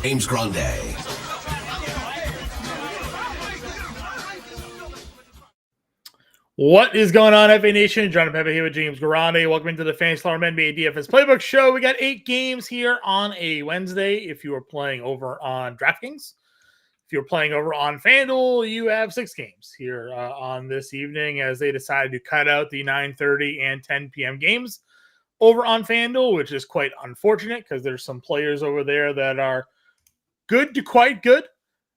James Grande. What is going on, FA Nation? Jon Impemba here with James Grande. Welcome into the Fantasy Alarm NBA DFS Playbook Show. We got 8 games here on a Wednesday. If you are playing over on DraftKings, if you're playing over on FanDuel, you have 6 games here on this evening as they decided to cut out the 9:30 and 10 p.m. games over on FanDuel, which is quite unfortunate because there's some players over there that are good to quite good.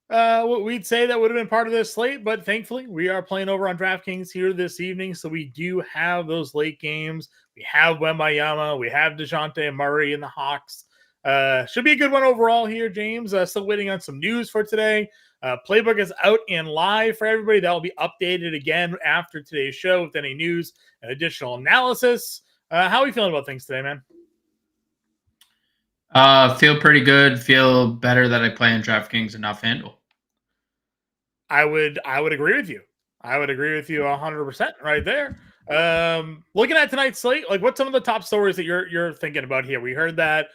What we'd say that would have been part of this slate, but thankfully we are playing over on DraftKings here this evening, so we do have those late games. We have Wembanyama, we have DeJounte Murray and the Hawks. Should be a good one overall here, James. Still waiting on some news for today. Playbook is out and live for everybody. That will be updated again after today's show with any news and additional analysis. How are we feeling about things today, man? Feel pretty good. Feel better that I play in DraftKings and not FanDuel. I would agree with you. I would agree with you 100% right there. Looking at tonight's slate, like what's some of the top stories that you're thinking about here? We heard that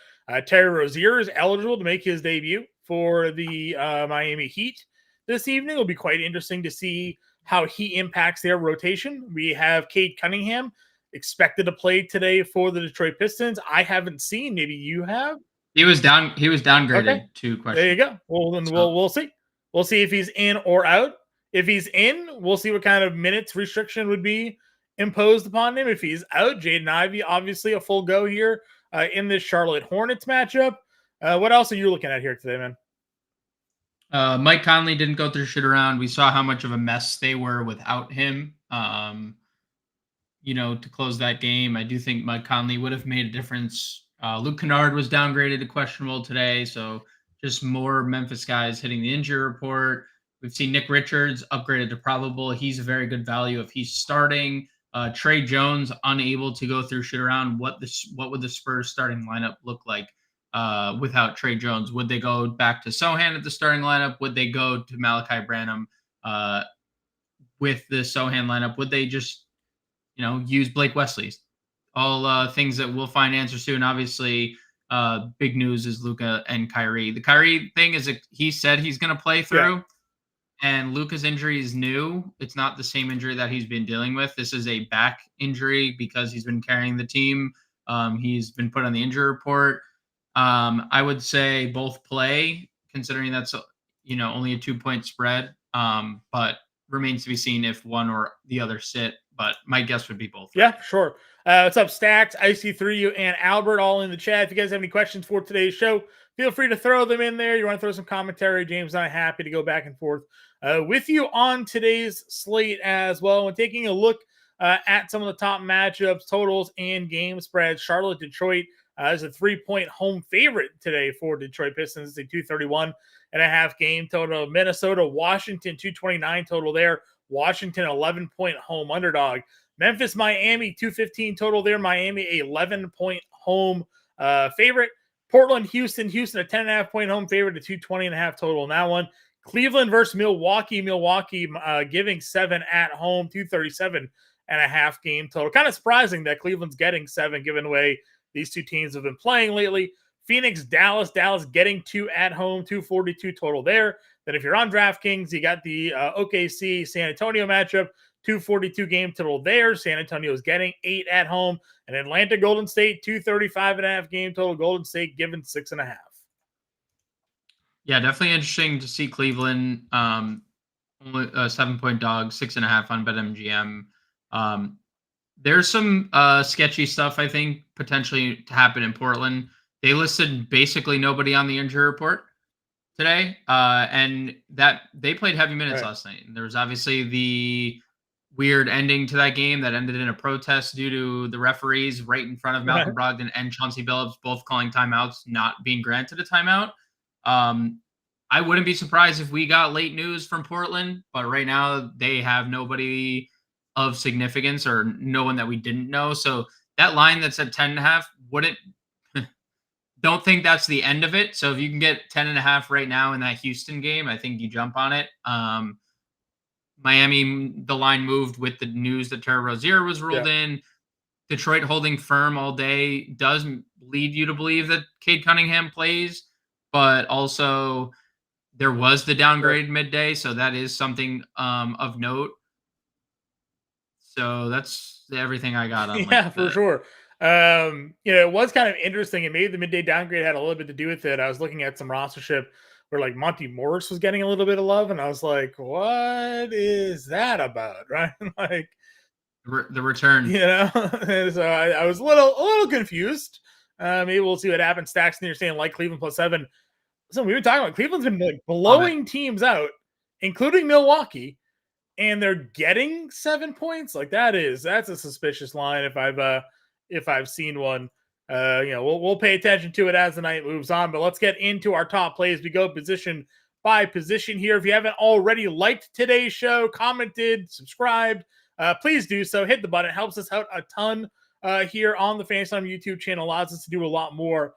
Terry Rozier is eligible to make his debut for the Miami Heat this evening. It'll be quite interesting to see how he impacts their rotation. We have Cade Cunningham expected to play today for the Detroit Pistons. I haven't seen. Maybe you have. He was downgraded to question. There you go. Well, then we'll see. We'll see if he's in or out. If he's in, we'll see what kind of minutes restriction would be imposed upon him. If he's out, Jaden Ivey, obviously a full go here in this Charlotte Hornets matchup. What else are you looking at here today, man? Mike Conley didn't go through shit around. We saw how much of a mess they were without him. To close that game, I do think Mike Conley would have made a difference. Luke Kennard was downgraded to questionable today, so just more Memphis guys hitting the injury report. We've seen Nick Richards upgraded to probable. He's a very good value if he's starting. Trey Jones unable to go through shit around. What would the Spurs starting lineup look like without Trey Jones? Would they go back to Sohan at the starting lineup? Would they go to Malachi Branham with the Sohan lineup? Would they just use Blake Wesley? All things that we'll find answers to. And obviously, big news is Luka and Kyrie. The Kyrie thing is he said he's going to play through, and Luka's injury is new. It's not the same injury that he's been dealing with. This is a back injury because he's been carrying the team. He's been put on the injury report. I would say both play, considering that's only a 2-point spread. But remains to be seen if one or the other sit. But my guess would be both. Yeah, sure. What's up, Stacks, IC3, and Albert, all in the chat. If you guys have any questions for today's show, feel free to throw them in there. You want to throw some commentary, James and I are happy to go back and forth with you on today's slate as well. And taking a look at some of the top matchups, totals, and game spreads. Charlotte, Detroit is a 3-point home favorite today for Detroit Pistons. It's a 231.5 game total. Minnesota, Washington, 229 total there. Washington, 11-point home underdog. Memphis, Miami, 215 total there. Miami, 11-point home favorite. Portland, Houston, a 10.5-point home favorite to 220.5 total in that one. Cleveland versus Milwaukee. Milwaukee giving 7 at home, 237.5 game total. Kind of surprising that Cleveland's getting 7, given the way these two teams have been playing lately. Phoenix, Dallas getting 2 at home, 242 total there. Then if you're on DraftKings, you got the OKC San Antonio matchup, 242 game total there. San Antonio is getting 8 at home. And Atlanta Golden State, 235.5 game total. Golden State given 6.5. Yeah, definitely interesting to see Cleveland. Only a 7-point dog, 6.5 on BetMGM. There's some sketchy stuff, I think, potentially to happen in Portland. They listed basically nobody on the injury report today, and that they played heavy minutes last night. And there was obviously the weird ending to that game that ended in a protest due to the referees right in front of Malcolm Brogdon and Chauncey Billups both calling timeouts, not being granted a timeout. I wouldn't be surprised if we got late news from Portland, but right now they have nobody of significance or no one that we didn't know. So that line that's at 10.5 don't think that's the end of it. So if you can get 10.5 right now in that Houston game, I think you jump on it. Miami, the line moved with the news that Terry Rozier was ruled in. Detroit holding firm all day does lead you to believe that Cade Cunningham plays. but also there was the downgrade midday, so that is something of note. So that's everything I got on Yeah, for sure. It was kind of interesting. It made the midday downgrade had a little bit to do with it. I was looking at some rostership where like Monty Morris was getting a little bit of love, and I was like, what is that about? Right? Like, the return. so I was a little confused. Maybe we'll see what happens. Stacks, and you're saying like Cleveland +7. So we were talking about Cleveland's been like blowing teams out, including Milwaukee, and they're getting 7 points. Like that's a suspicious line if I've seen one. We'll pay attention to it as the night moves on. But let's get into our top plays. We go position by position here. If you haven't already liked today's show, commented, subscribed, please do so. Hit the button. It helps us out a ton here on the Fantasy Time YouTube channel. Allows us to do a lot more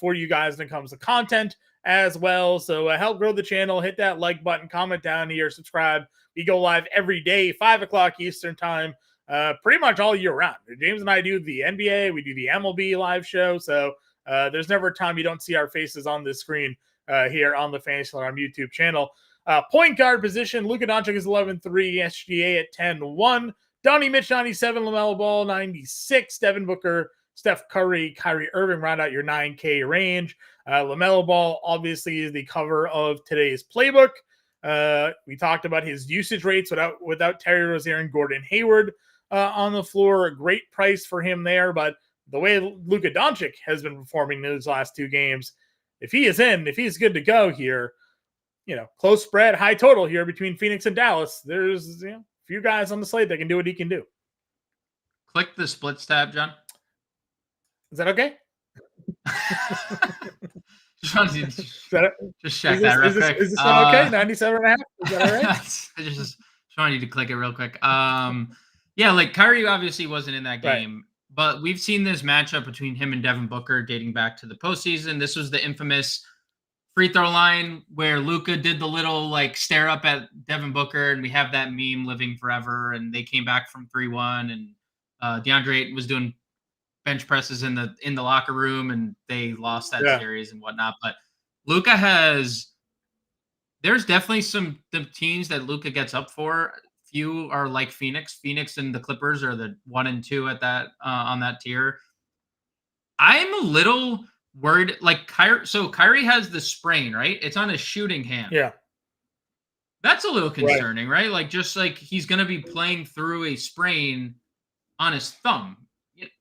for you guys when it comes to content as well. So help grow the channel. Hit that like button, comment down here, subscribe. We go live every day, 5 o'clock Eastern time, pretty much all year round. James and I do the NBA, we do the MLB live show. So there's never a time you don't see our faces on this screen here on the Fantasy Alarm YouTube channel. Point guard position, Luka Doncic is 11-3, SGA at 10-1. Donnie Mitch, 97, LaMelo Ball, 96, Devin Booker, Steph Curry, Kyrie Irving round out your 9K range. LaMelo Ball obviously is the cover of today's playbook. We talked about his usage rates without Terry Rozier and Gordon Hayward on the floor. A great price for him there, but the way Luka Doncic has been performing those last 2 games, if he's good to go here, close spread, high total here between Phoenix and Dallas, there's a few guys on the slate that can do what he can do. Click the splits tab, John. Is that okay? just check that real quick. Is this one okay? 97.5? Is that all right? I just wanted you to click it real quick. Yeah, like Kyrie obviously wasn't in that game, right, but we've seen this matchup between him and Devin Booker dating back to the postseason. This was the infamous free throw line where Luka did the little like stare up at Devin Booker, and we have that meme living forever. And they came back from 3-1, and DeAndre was doing bench presses in the locker room, and they lost that series and whatnot. But Luka there's definitely the teams that Luka gets up for. Few are like Phoenix. Phoenix and the Clippers are the 1 and 2 at that on that tier. I'm a little worried. Like Kyrie has the sprain, right? It's on his shooting hand. Yeah. That's a little concerning, right? Like just like he's gonna be playing through a sprain on his thumb.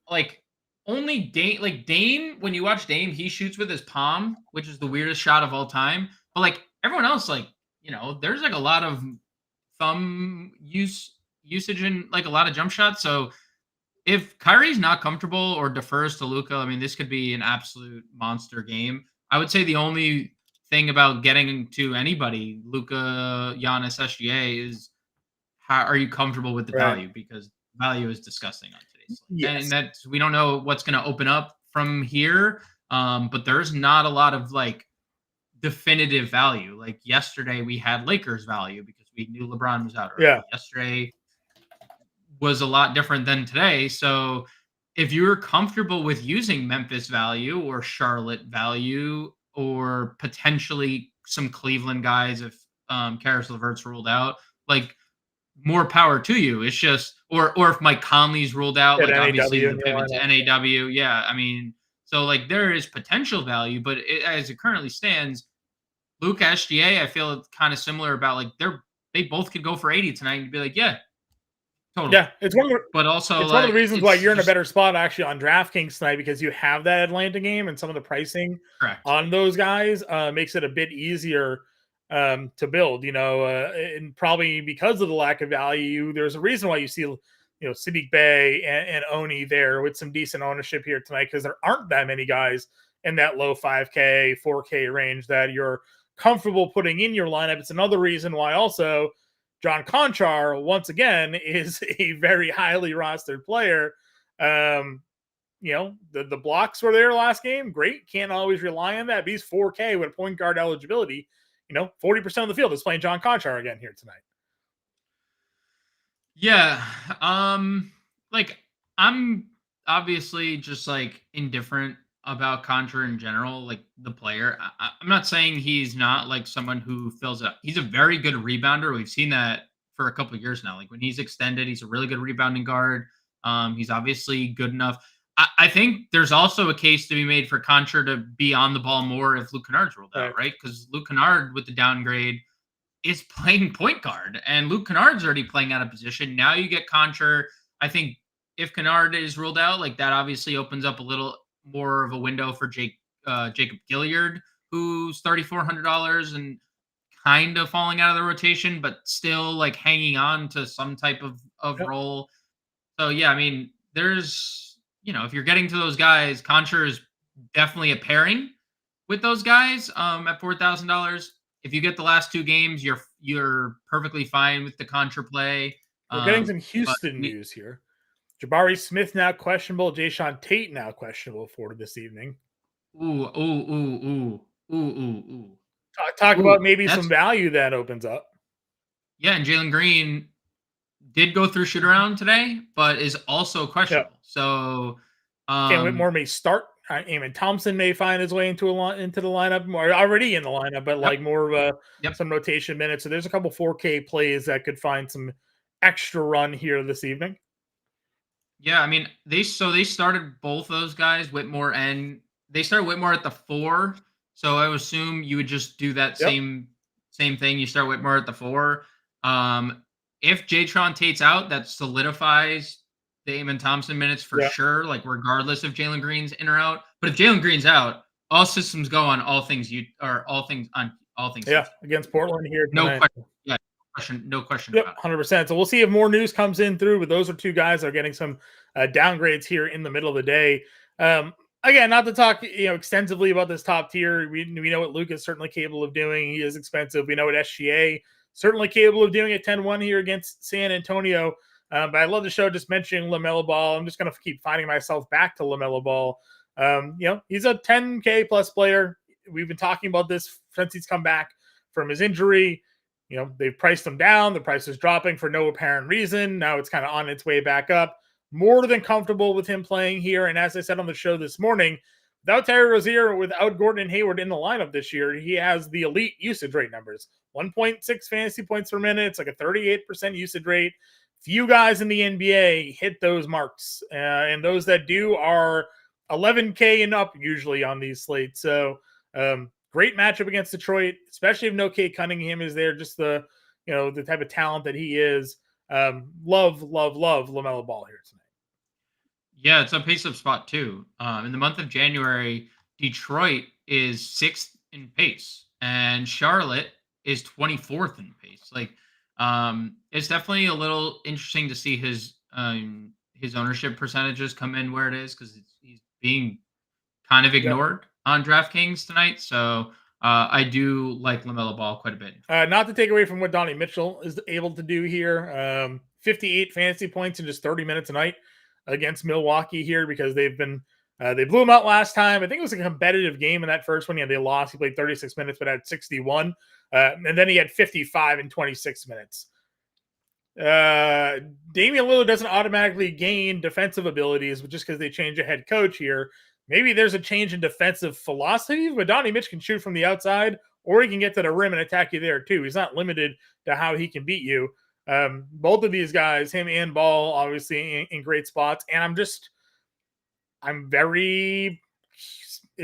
Like only Dame, when you watch Dame, he shoots with his palm, which is the weirdest shot of all time. But like everyone else, like, there's like a lot of thumb usage and like a lot of jump shots. So if Kyrie's not comfortable or defers to Luka, I mean, this could be an absolute monster game. I would say the only thing about getting to anybody, Luka, Giannis, SGA, is how are you comfortable with the value? Because value is disgusting on today's slate. Yes. And that we don't know what's going to open up from here. But there's not a lot of like definitive value. Like yesterday we had Lakers value because we knew LeBron was out early. Yeah. Yesterday was a lot different than today. So if you're comfortable with using Memphis value or Charlotte value or potentially some Cleveland guys, if Karis LeVert's ruled out, like more power to you. It's just, or if Mike Conley's ruled out, like obviously the pivot to NAW. Yeah. I mean, so like there is potential value, but as it currently stands, Luka, SGA, I feel kind of similar about like they both could go for 80 tonight and be like, yeah, totally. Yeah, it's one of the reasons why you're in a better spot actually on DraftKings tonight, because you have that Atlanta game and some of the pricing on those guys makes it a bit easier to build, and probably because of the lack of value, there's a reason why you see, Sadiq Bey and Oni there with some decent ownership here tonight, because there aren't that many guys in that low 5K, 4K range that you're comfortable putting in your lineup. It's another reason why also John Conchar, once again, is a very highly rostered player. The blocks were there last game. Great. Can't always rely on that. But he's 4K with point guard eligibility. 40% of the field is playing John Conchar again here tonight. Yeah. Like I'm obviously just like indifferent about Contra in general, like the player. I'm not saying he's not like someone who fills up. He's a very good rebounder. We've seen that for a couple of years now. Like when he's extended, he's a really good rebounding guard. He's obviously good enough. I think there's also a case to be made for Contra to be on the ball more if Luke Kennard's ruled out, Right. right? Because Luke Kennard with the downgrade is playing point guard, and Luke Kennard's already playing out of position. Now you get Contra. I think if Kennard is ruled out, like that obviously opens up a little more of a window for Jacob Gilliard, who's $3,400 and kind of falling out of the rotation, but still like hanging on to some type of Yep. role. So yeah, I mean, there's if you're getting to those guys, Contra is definitely a pairing with those guys at $4,000. If you get the last two games, you're perfectly fine with the Contra play. We're getting some But Houston news here. Jabari Smith now questionable. Jayshawn Tate now questionable for this evening. ooh, ooh, ooh, ooh, ooh, ooh, ooh. Talk about maybe That's some value that opens up. yeah, and Jalen Green did go through shoot around today, but is also questionable. So Cam Whitmore may start. Eamon Thompson may find his way into the lineup, more already in the lineup, but like more of some rotation minutes. So there's a couple 4K plays that could find some extra run here this evening. Yeah, I mean they started both those guys, Whitmore, and they started Whitmore at the 4. So I would assume you would just do that same thing. You start Whitmore at the 4. If Jaytron Tate's out, that solidifies the Eamon Thompson minutes for sure, like regardless if Jalen Green's in or out. But if Jalen Green's out, all systems go on all things. Yeah, against Portland here tonight. No question. Yeah, no question about it. 100%. So we'll see if more news comes in through, but those are two guys that are getting some downgrades here in the middle of the day. Again, not to talk extensively about this top tier. We know what Luke is certainly capable of doing. He is expensive. We know what SGA certainly capable of doing at 10-1 here against San Antonio. But I love the show just mentioning LaMelo Ball. I'm just going to keep finding myself back to LaMelo Ball. He's a 10K plus player. We've been talking about this since he's come back from his injury. They've priced him down. The price is dropping for no apparent reason. Now it's kind of on its way back up. More than comfortable with him playing here. And as I said on the show this morning, without Terry Rozier, without Gordon Hayward in the lineup this year, he has the elite usage rate numbers. 1.6 fantasy points per minute. It's like a 38% usage rate. Few guys in the NBA hit those marks. And those that do are 11K and up usually on these slates. So great matchup against Detroit, especially if no Cade Cunningham is there. Just the type of talent that he is. Love LaMelo Ball here tonight. Yeah, it's a pace up spot too. In the month of January, Detroit is 6th in pace, and Charlotte is 24th in pace. Like, it's definitely a little interesting to see his ownership percentages come in where it is because he's being kind of ignored on DraftKings tonight. So I do like LaMelo Ball quite a bit. Not to take away from what Donnie Mitchell is able to do here. 58 fantasy points in just 30 minutes a night against Milwaukee here because they blew him out last time. I think it was a competitive game in that first one. Yeah, they lost. He played 36 minutes, but had 61. And then he had 55 in 26 minutes. Damian Lillard doesn't automatically gain defensive abilities just because they change a head coach here. Maybe there's a change in defensive philosophy, but Donnie Mitch can shoot from the outside, or he can get to the rim and attack you there too. He's not limited to how he can beat you. Both of these guys, him and Ball, obviously in great spots. And it's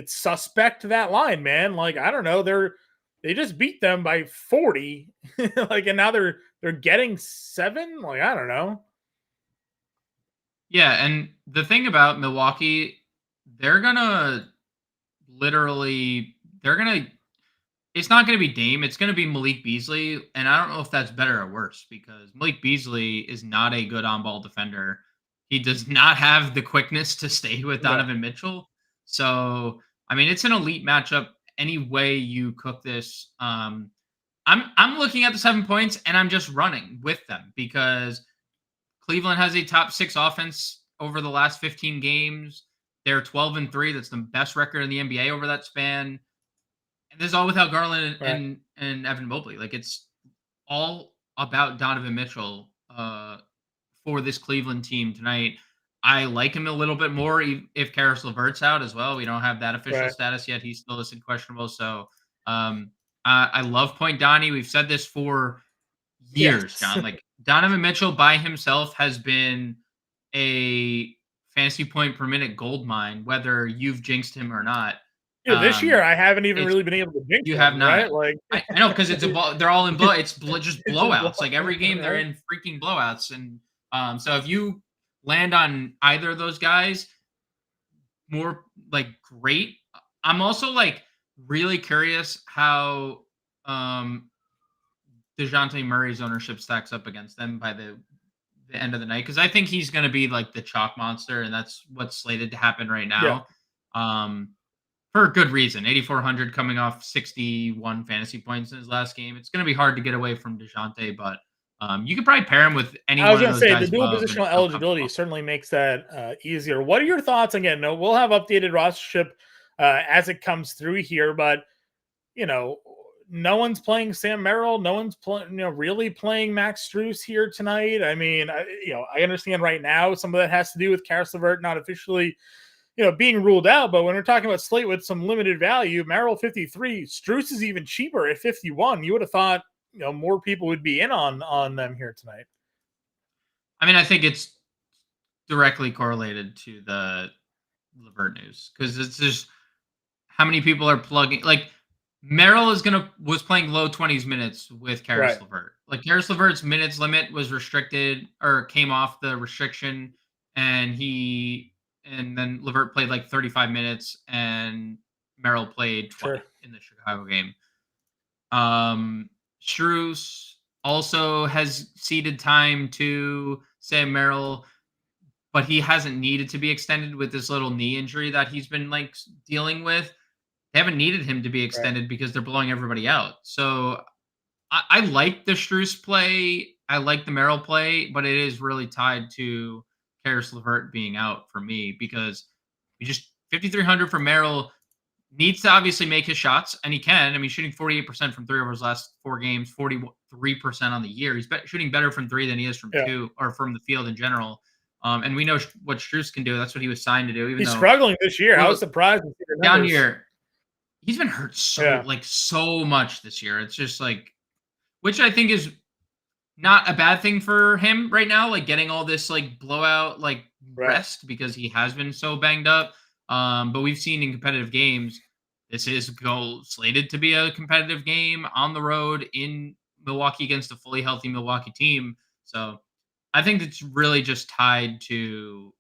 suspect that line, man. Like, I don't know. They just beat them by 40. And now they're getting 7. Like, I don't know. Yeah. And the thing about Milwaukee, it's not going to be Dame. It's going to be Malik Beasley. And I don't know if that's better or worse because Malik Beasley is not a good on-ball defender. He does not have the quickness to stay with Donovan Mitchell. So, I mean, it's an elite matchup any way you cook this. I'm looking at the 7 points and I'm just running with them because Cleveland has a top 6 offense over the last 15 games. They're 12-3. That's the best record in the NBA over that span. And this is all without Garland and Evan Mobley. Like, it's all about Donovan Mitchell for this Cleveland team tonight. I like him a little bit more if Karis LeVert's out as well. We don't have that official status yet. He's still listed questionable. So I love Point Donnie. We've said this for years, Yes. John. Like Donovan Mitchell by himself has been a fantasy point per minute gold mine, whether you've jinxed him or not. This year I haven't even It's really been able to jinx You him, have not. right? Like I know because they're all in blow. It's just it's blowouts. Like every game, they're right? in freaking blowouts. And so if you land on either of those guys, more like great. I'm also like really curious how DeJounte Murray's ownership stacks up against them by the end of the night, because I think he's going to be like the chalk monster, and that's what's slated to happen right Yeah. now. For a good reason. 8,400 coming off 61 fantasy points in his last game. It's going to be hard to get away from DeJounte, but you could probably pair him with any I was one of going to those say the guys dual above and positional feel eligibility comfortable. certainly makes that easier. What are your thoughts? Again, no, we'll have updated rostership as it comes through here, but no one's playing Sam Merrill. No one's really playing Max Strus here tonight. I mean, I understand right now some of that has to do with Karis LeVert not officially, being ruled out. But when we're talking about slate with some limited value, Merrill 53, Strus is even cheaper at 51. You would have thought, more people would be in on them here tonight. I mean, I think it's directly correlated to the LeVert news, because it's just how many people are plugging. Like Merrill was playing low 20s minutes with Karis LeVert. Like Karis LeVert's minutes limit was restricted or came off the restriction, and then LeVert played like 35 minutes and Merrill played 20 in the Chicago game. Strus also has ceded time to Sam Merrill, but he hasn't needed to be extended with this little knee injury that he's been like dealing with. They haven't needed him to be extended because they're blowing everybody out. So I like the Strus play. I like the Merrill play, but it is really tied to Karis LeVert being out for me, because we just 5,300 for Merrill. Needs to obviously make his shots, and he can. I mean, shooting 48% from three over his last 4 games, 43% on the year. He's shooting better from three than he is from two, or from the field in general. And we know what Strus can do. That's what he was signed to do. Even He's though struggling this year. I was surprised to see the down numbers. here. He's been hurt so much this year. It's just like, which I think is not a bad thing for him right now, like getting all this like blowout rest, because he has been so banged up. But we've seen in competitive games, this is slated to be a competitive game on the road in Milwaukee against a fully healthy Milwaukee team. So I think it's really just tied to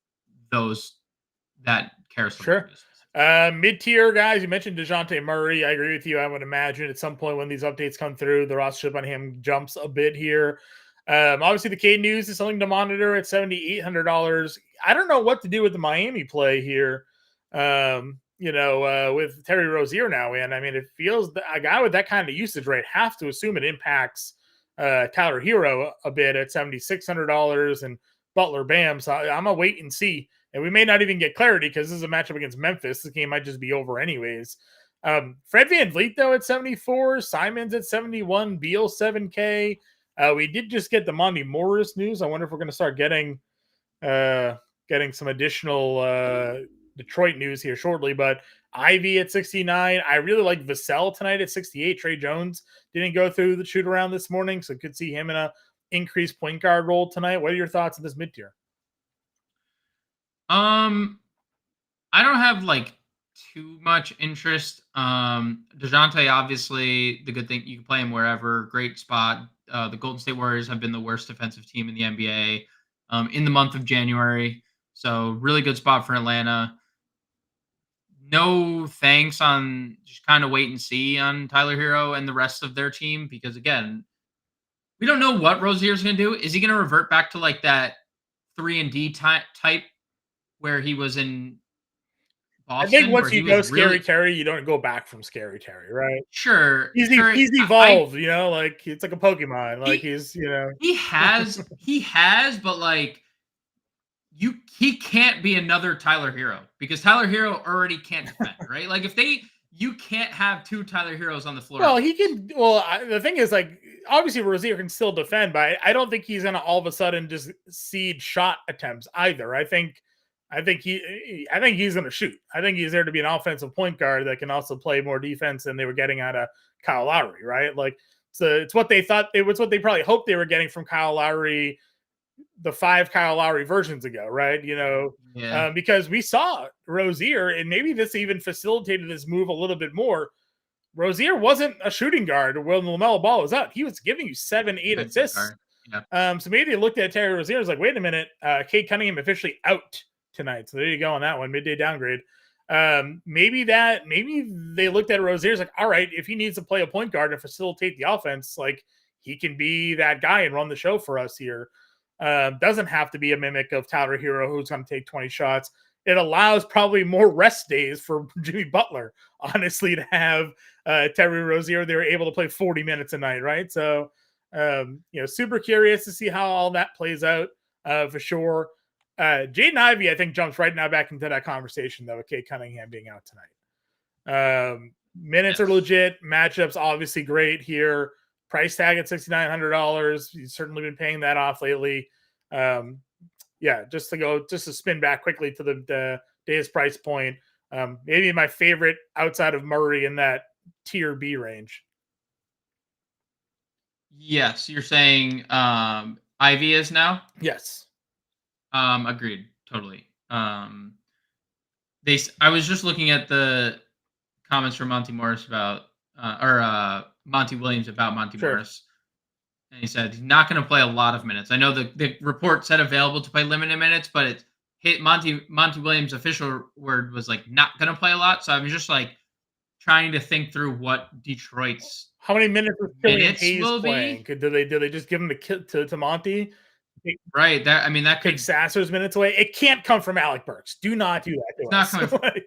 that Karis. Sure. Mid-tier guys, you mentioned DeJounte Murray. I agree with you. I would imagine at some point when these updates come through, the rostership on him jumps a bit here. Obviously, the K news is something to monitor at $7,800. I don't know what to do with the Miami play here. With Terry Rozier now in. I mean, it feels that a guy with that kind of usage rate have to assume it impacts Tyler Hero a bit at $7,600 and Butler Bam. So I'm gonna wait and see. And we may not even get clarity because this is a matchup against Memphis. This game might just be over anyways. Fred VanVleet, though, at 74. Simons at 71. Beal, 7K. We did just get the Monty Morris news. I wonder if we're going to start getting some additional Detroit news here shortly. But Ivy at 69. I really like Vassell tonight at 68. Trey Jones didn't go through the shoot around this morning, so could see him in a increased point guard role tonight. What are your thoughts on this mid-tier? I don't have too much interest. DeJounte, obviously, the good thing, you can play him wherever. Great spot. The Golden State Warriors have been the worst defensive team in the NBA in the month of January. So really good spot for Atlanta. No thanks on just kind of wait and see on Tyler Hero and the rest of their team, because again, we don't know what Rozier's going to do. Is he going to revert back to that 3-and-D type where he was in Boston? I think once you go Scary Terry, you don't go back from Scary Terry, right? Sure. He's evolved, it's like a Pokemon. He has, but he can't be another Tyler Hero, because Tyler Hero already can't defend, right? You can't have two Tyler Heroes on the floor. Well, he can. Well, the thing is, obviously Rozier can still defend, but I don't think he's going to all of a sudden just cede shot attempts either. I think I think he's going to shoot. I think he's there to be an offensive point guard that can also play more defense than they were getting out of Kyle Lowry, right? Like, so it's what they thought. It was what they probably hoped they were getting from Kyle Lowry, the 5 Kyle Lowry versions ago, right? Yeah. Because we saw Rozier, and maybe this even facilitated this move a little bit more. Rozier wasn't a shooting guard when LaMelo Ball was out. He was giving you 7, 8 assists. Yeah. So maybe they looked at Terry Rozier and was like, wait a minute, Cade Cunningham officially out tonight. So there you go on that one, midday downgrade. Maybe they looked at Rozier's like, all right, if he needs to play a point guard to facilitate the offense, like he can be that guy and run the show for us here. Doesn't have to be a mimic of Tyler Hero who's going to take 20 shots. It allows probably more rest days for Jimmy Butler, honestly, to have Terry Rozier. They were able to play 40 minutes a night, right? So, super curious to see how all that plays out for sure. Jaden Ivey, I think, jumps right now back into that conversation, though, with Cade Cunningham being out tonight. Minutes are legit. Matchups obviously great here. Price tag at $6,900. He's certainly been paying that off lately. Just to spin back quickly to the day's price point. Maybe my favorite outside of Murray in that tier B range. Yes, you're saying Ivy is now? Yes. Agreed. Totally. I was just looking at the comments from Monty Morris about Monty Williams about Monty Morris. And he said he's not going to play a lot of minutes. I know the report said available to play limited minutes, but it hit Monty Williams' official word was like not going to play a lot. So I was just like trying to think through what Detroit's how many minutes was Killian Hayes playing? Did they just give him to Monty? Right. That could take Sasser's minutes away. It can't come from Alec Burks. Do not do that. It's not coming.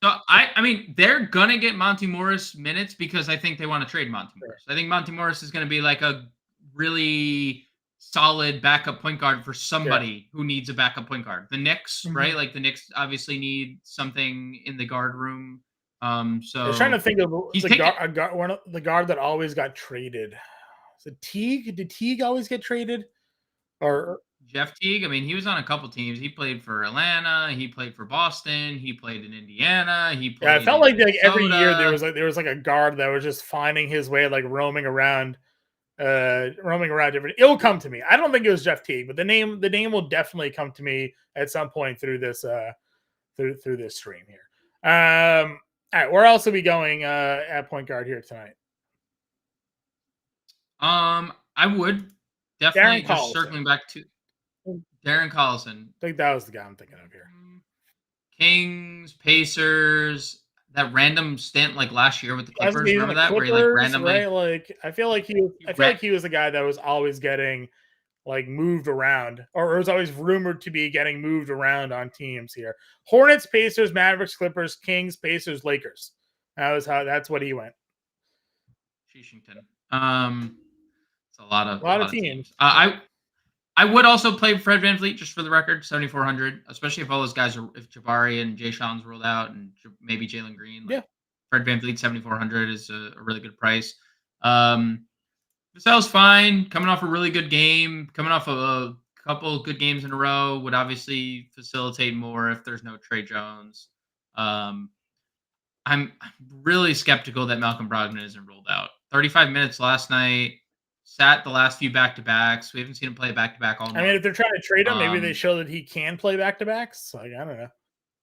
So I mean, they're gonna get Monty Morris minutes because I think they want to trade Monty Morris. I think Monty Morris is going to be like a really solid backup point guard for somebody who needs a backup point guard. The Knicks, right? Like the Knicks obviously need something in the guard room. So I was trying to think of the guard that always got traded. Is it Teague? Did Teague always get traded? Or Jeff Teague? I mean, he was on a couple teams. He played for Atlanta. He played for Boston. He played in Indiana. He played. Yeah, it felt like every year there was like a guard that was just finding his way, like roaming around different. It'll come to me. I don't think it was Jeff Teague, but the name will definitely come to me at some point through this through this stream here. All right, where else are we going at point guard here tonight? I would definitely just circling back to Darren Collison. I think that was the guy I'm thinking of here. Kings, Pacers, that random stint like last year with the Clippers. Remember that? Clippers, where he like randomly, right? Like I feel like he was the guy that was always getting like moved around, or was always rumored to be getting moved around on teams here. Hornets, Pacers, Mavericks, Clippers, Kings, Pacers, Lakers. That's what he went. Washington. It's a lot of teams. I would also play Fred VanVleet just for the record, 7,400, especially if all those guys if Jabari and Jay Sean's rolled out and maybe Jalen Green. Fred VanVleet, 7,400 is a really good price. Vassell's fine, coming off a really good game, coming off a couple good games in a row, would obviously facilitate more if there's no Trey Jones. I'm really skeptical that Malcolm Brogdon isn't rolled out. 35 minutes last night. Sat the last few back-to-backs. We haven't seen him play back-to-back all night. I mean, if they're trying to trade him, maybe they show that he can play back-to-backs. Like, I don't know.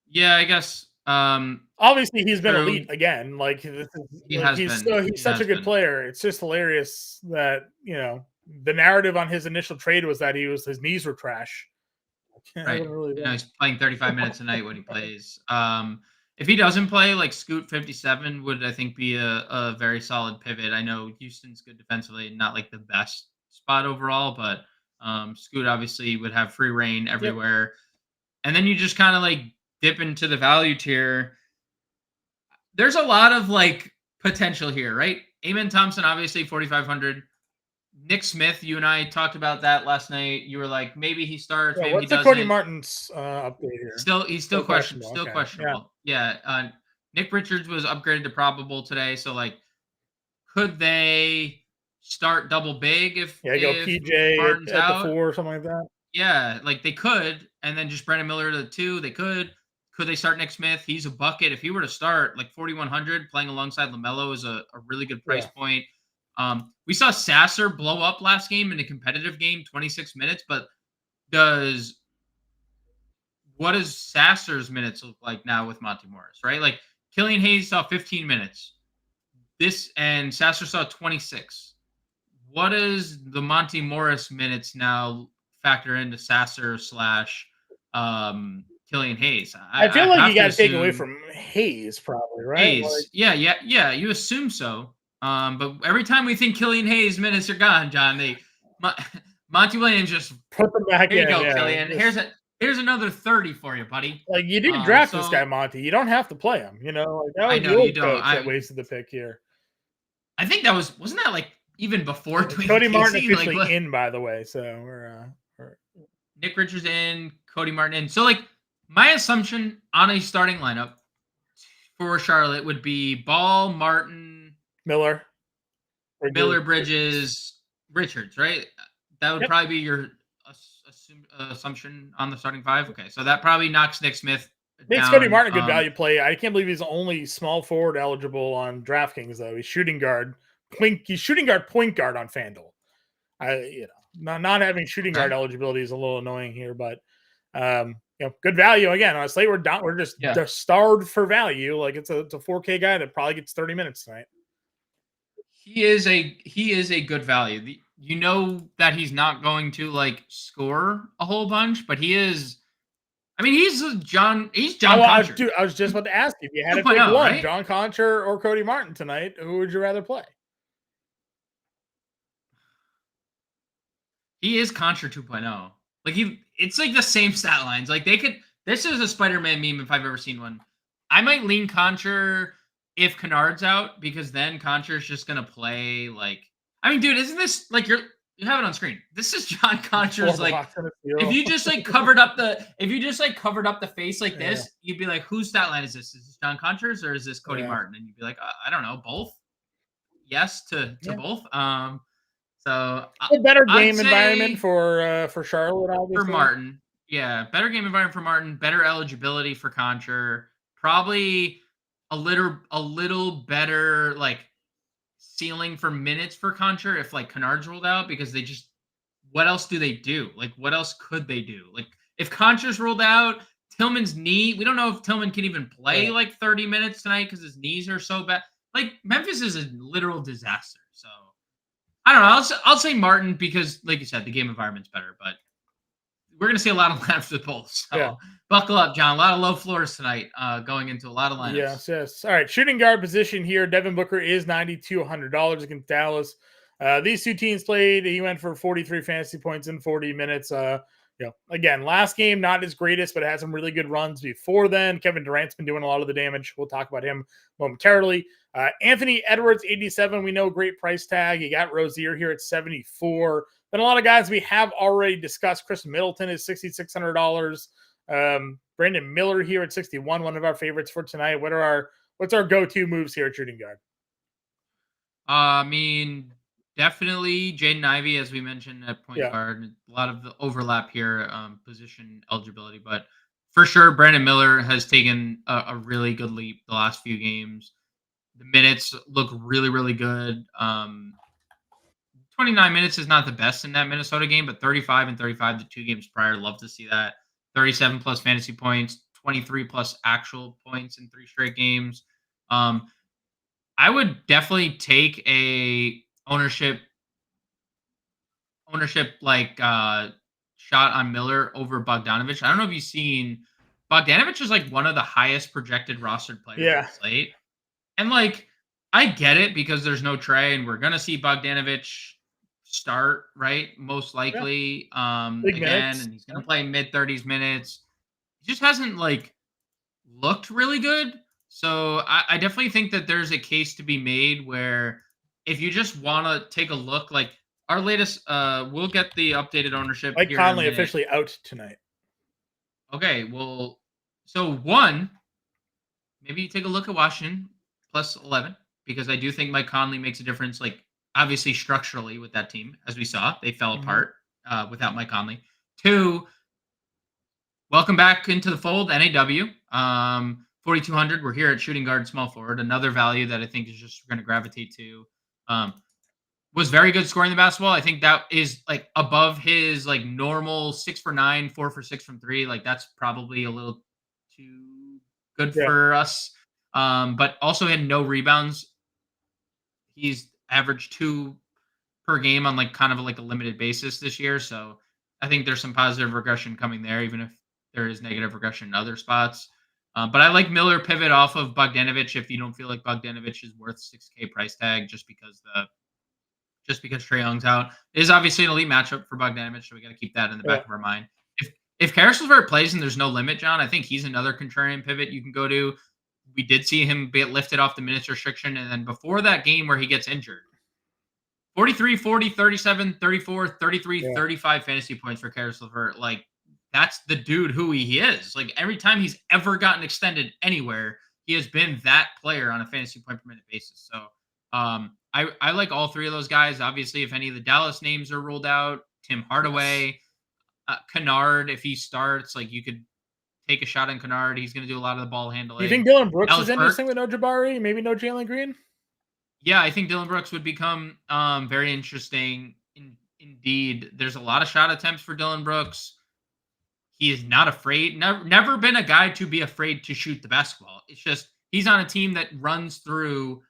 Yeah, I guess. Obviously, he's been elite again. Like, he's such a good player. It's just hilarious that, the narrative on his initial trade was that his knees were trash. Right. He's playing 35 minutes a night when he plays. If he doesn't play, like Scoot 57 would, I think, be a very solid pivot. I know Houston's good defensively, not like the best spot overall, but Scoot obviously would have free reign everywhere. Yep. And then you just kind of like dip into the value tier. There's a lot of like potential here, right? Amen Thompson, obviously 4,500. Nick Smith, you and I talked about that last night. You were like, maybe he starts, maybe he doesn't. What's the Cody Martin's update here? He's still questionable. Still questionable. Yeah. Nick Richards was upgraded to probable today. So, like, could they start double big if go PJ Martin's at the 4 or something like that? Yeah, like they could, and then just Brandon Miller to the 2. They could. Could they start Nick Smith? He's a bucket. If he were to start like 4,100 playing alongside LaMelo is a really good price point. We saw Sasser blow up last game in a competitive game, 26 minutes. But what does Sasser's minutes look like now with Monty Morris? Right, like Killian Hayes saw 15 minutes. And Sasser saw 26. What does the Monty Morris minutes now factor into Sasser / Killian Hayes? I feel like you got to take away assume from Hayes, probably, right? Hayes. Yeah. You assume so. But every time we think Killian Hayes minutes are gone, John, Monty Williams just put them back here in. you go, Yeah, Killian. Here's another 30 for you, buddy. Like you didn't draft this guy, Monty. You don't have to play him. You know, like that was the old coach that wasted the pick here. I think that wasn't that like even before Cody Martin officially in, by the way. So we're Nick Richards in, Cody Martin in. So like my assumption on a starting lineup for Charlotte would be Ball, Martin, Miller, Bridges, Richards, right? That would probably be your assumption on the starting 5. Okay, so that probably knocks Nick Smith makes Cody Martin a good value play. I can't believe he's only small forward eligible on DraftKings though. He's shooting guard, point guard on FanDuel. Not having shooting guard eligibility is a little annoying here, but good value again on Slate. We're just starved for value. Like it's a 4K guy that probably gets 30 minutes tonight. He is a good value. You know that he's not going to like score a whole bunch, but he is. I mean, he's John Concher. Dude, I was just about to ask you if you had to pick one, right? John Concher or Cody Martin tonight. Who would you rather play? He is Concher 2.0. Like it's like the same stat lines. Like this is a Spider-Man meme if I've ever seen one. I might lean Concher if Kennard's out because then Concher's just gonna play like. I mean, dude, isn't this like you have it on screen? This is John Concher's like. If you just like covered up the face like this, you'd be like, whose stat line is this? Is this John Concher's or is this Cody Martin? And you'd be like, I don't know, both. Yes to both. So a better game environment for Charlotte, obviously. For Martin, yeah, better game environment for Martin, better eligibility for Concher, probably a little better like ceiling for minutes for Concher if like Kennard's ruled out because what else do they do? Like what else could they do? Like if Concher's ruled out, Tillman's knee, we don't know if Tillman can even play like 30 minutes tonight because his knees are so bad. Like Memphis is a literal disaster. So I don't know. I'll say Martin because, like you said, the game environment's better. But we're going to see a lot of lineups for the Bulls. So buckle up, John. A lot of low floors tonight going into a lot of lineups. Yes. All right, shooting guard position here. Devin Booker is $9,200 against Dallas. These two teams played. He went for 43 fantasy points in 40 minutes. Again, last game, not his greatest, but had some really good runs before then. Kevin Durant's been doing a lot of the damage. We'll talk about him momentarily. Anthony Edwards, 87. We know great price tag. You got Rozier here at 74. Then a lot of guys we have already discussed. Chris Middleton is $6,600. Brandon Miller here at 61. One of our favorites for tonight. What's our go-to moves here at shooting guard? I mean, definitely Jaden Ivey, as we mentioned at point guard. A lot of the overlap here, position eligibility, but for sure, Brandon Miller has taken a really good leap the last few games. The minutes look really, really good. 29 minutes is not the best in that Minnesota game, but 35 and 35 the 2 games prior. Love to see that. 37 plus fantasy points, 23 plus actual points in 3 straight games. I would definitely take a ownership like shot on Miller over Bogdanovich. I don't know if you've seen Bogdanovich is like one of the highest projected rostered players on Slate. And like I get it because there's no Trey and we're gonna see Bogdanovich start, right? Most likely again, minutes. And he's gonna play mid-30s minutes. He just hasn't like looked really good. So I definitely think that there's a case to be made where if you just want to take a look, like our latest, we'll get the updated ownership. Mike Conley officially out tonight. Okay, well, so maybe you take a look at Washington plus 11 because I do think Mike Conley makes a difference. Like obviously structurally with that team, as we saw, they fell apart without Mike Conley. 2, welcome back into the fold, NAW. 4,200. We're here at shooting guard, small forward. Another value that I think is just going to gravitate to. Was very good scoring the basketball. I think that is like above his like normal 6 for 9, 4 for 6 from 3. Like that's probably a little too good for us. But also had no rebounds. He's averaged 2 per game on like kind of like a limited basis this year. So I think there's some positive regression coming there, even if there is negative regression in other spots. But I like Miller pivot off of Bogdanovic if you don't feel like Bogdanovic is worth 6K price tag just because Trae Young's out. It is obviously an elite matchup for Bogdanovic, so we got to keep that in the back of our mind. If Caris LeVert plays and there's no limit, John, I think he's another contrarian pivot you can go to. We did see him get lifted off the minutes restriction, and then before that game where he gets injured, 43, 40, 37, 34, 33, 35 fantasy points for Caris LeVert. Like, that's the dude who he is. Like, every time he's ever gotten extended anywhere, he has been that player on a fantasy point per minute basis. So, I like all three of those guys. Obviously, if any of the Dallas names are ruled out, Tim Hardaway, Kennard, if he starts, like you could take a shot on Kennard. He's going to do a lot of the ball handling. Do you think Dillon Brooks is interesting with no Jabari? Maybe no Jalen Green? Yeah, I think Dillon Brooks would become very interesting. Indeed, there's a lot of shot attempts for Dillon Brooks. He is not afraid. Never been a guy to be afraid to shoot the basketball. It's just he's on a team that runs through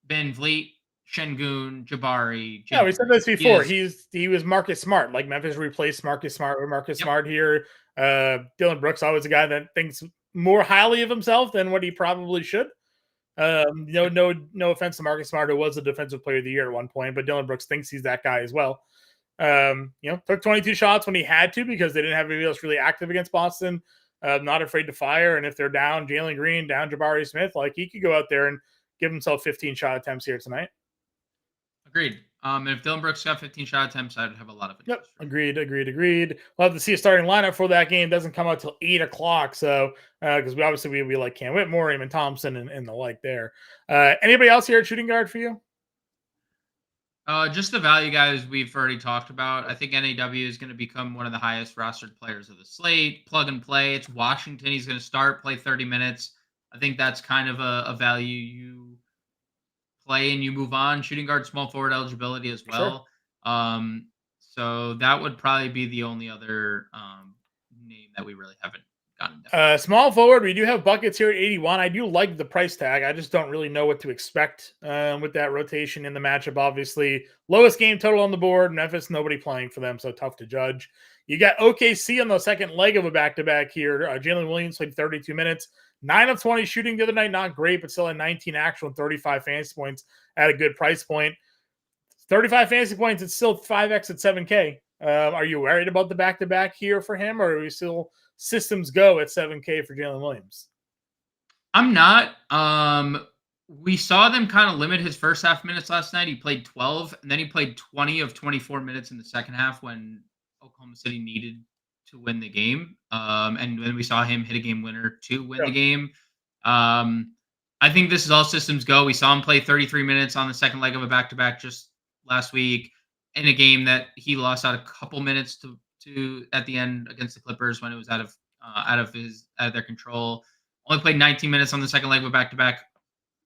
Ben Vliet, Şengün, Jabari. Yeah, we said this before. He was Marcus Smart. Like Memphis replaced Marcus Smart with Marcus Smart here. Dillon Brooks always a guy that thinks more highly of himself than what he probably should. No offense to Marcus Smart, who was the defensive player of the year at one point, but Dillon Brooks thinks he's that guy as well. Took 22 shots when he had to because they didn't have anybody else really active against Boston. Not afraid to fire, and if they're down Jalen Green, down Jabari Smith, like he could go out there and give himself 15 shot attempts here tonight. Agreed. And if Dillon Brooks got 15 shot attempts, I'd have a lot of interest. Yep. Agreed. We'll have to see a starting lineup for that game. It doesn't come out till 8 o'clock. So, because we like Cam Whitmore, Eamon Thompson, and the like there. Anybody else here at shooting guard for you? Just the value guys we've already talked about. I think NAW is going to become one of the highest rostered players of the slate. Plug and play. It's Washington. He's going to start, play 30 minutes. I think that's kind of a value you play and you move on. Shooting guard, small forward eligibility as well. Sure. So that would probably be the only other name that we really haven't gotten down. Small forward, we do have buckets here at 81. I do like the price tag. I just don't really know what to expect with that rotation in the matchup. Obviously, lowest game total on the board. Memphis, nobody playing for them, so tough to judge. You got OKC on the second leg of a back-to-back here. Jalen Williams played 32 minutes. 9 of 20 shooting the other night, not great, but still at 19 actual and 35 fantasy points at a good price point. 35 fantasy points, it's still 5x at 7K. Are you worried about the back-to-back here for him, or are we still systems go at 7K for Jalen Williams? I'm not. We saw them kind of limit his first half minutes last night. He played 12, and then he played 20 of 24 minutes in the second half when Oklahoma City needed to win the game. And then we saw him hit a game winner to win the game. I think this is all systems go. We saw him play 33 minutes on the second leg of a back-to-back just last week in a game that he lost out a couple minutes to at the end against the Clippers when it was out of their control. Only played 19 minutes on the second leg of a back-to-back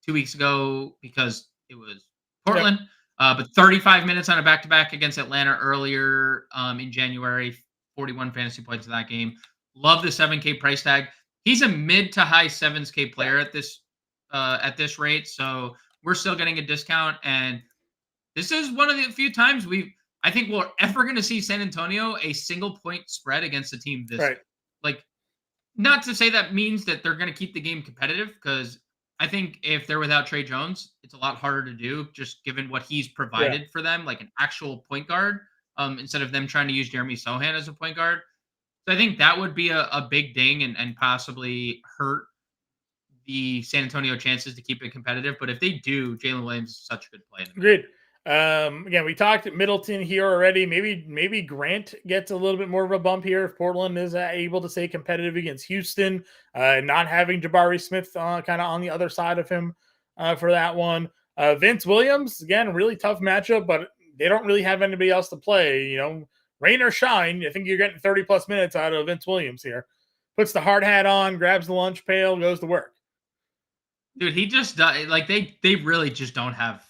2 weeks ago because it was Portland. But 35 minutes on a back-to-back against Atlanta earlier in January. 41 fantasy points in that game. Love the 7K price tag. He's a mid to high 7K player at this rate, so we're still getting a discount. And this is one of the few times I think we're ever going to see San Antonio a single point spread against a team this good. Like, not to say that means that they're going to keep the game competitive, because I think if they're without Trey Jones, it's a lot harder to do, just given what he's provided for them, like an actual point guard. Instead of them trying to use Jeremy Sohan as a point guard. So I think that would be a big ding and possibly hurt the San Antonio chances to keep it competitive. But if they do, Jalen Williams is such a good play. Agreed. Again, we talked Middleton here already. Maybe Grant gets a little bit more of a bump here if Portland is able to stay competitive against Houston, not having Jabari Smith kind of on the other side of him for that one. Vince Williams, again, really tough matchup, but they don't really have anybody else to play. rain or shine, I think you're getting 30 plus minutes out of Vince Williams here. Puts the hard hat on, grabs the lunch pail, goes to work. Dude, he just does, like they really just don't have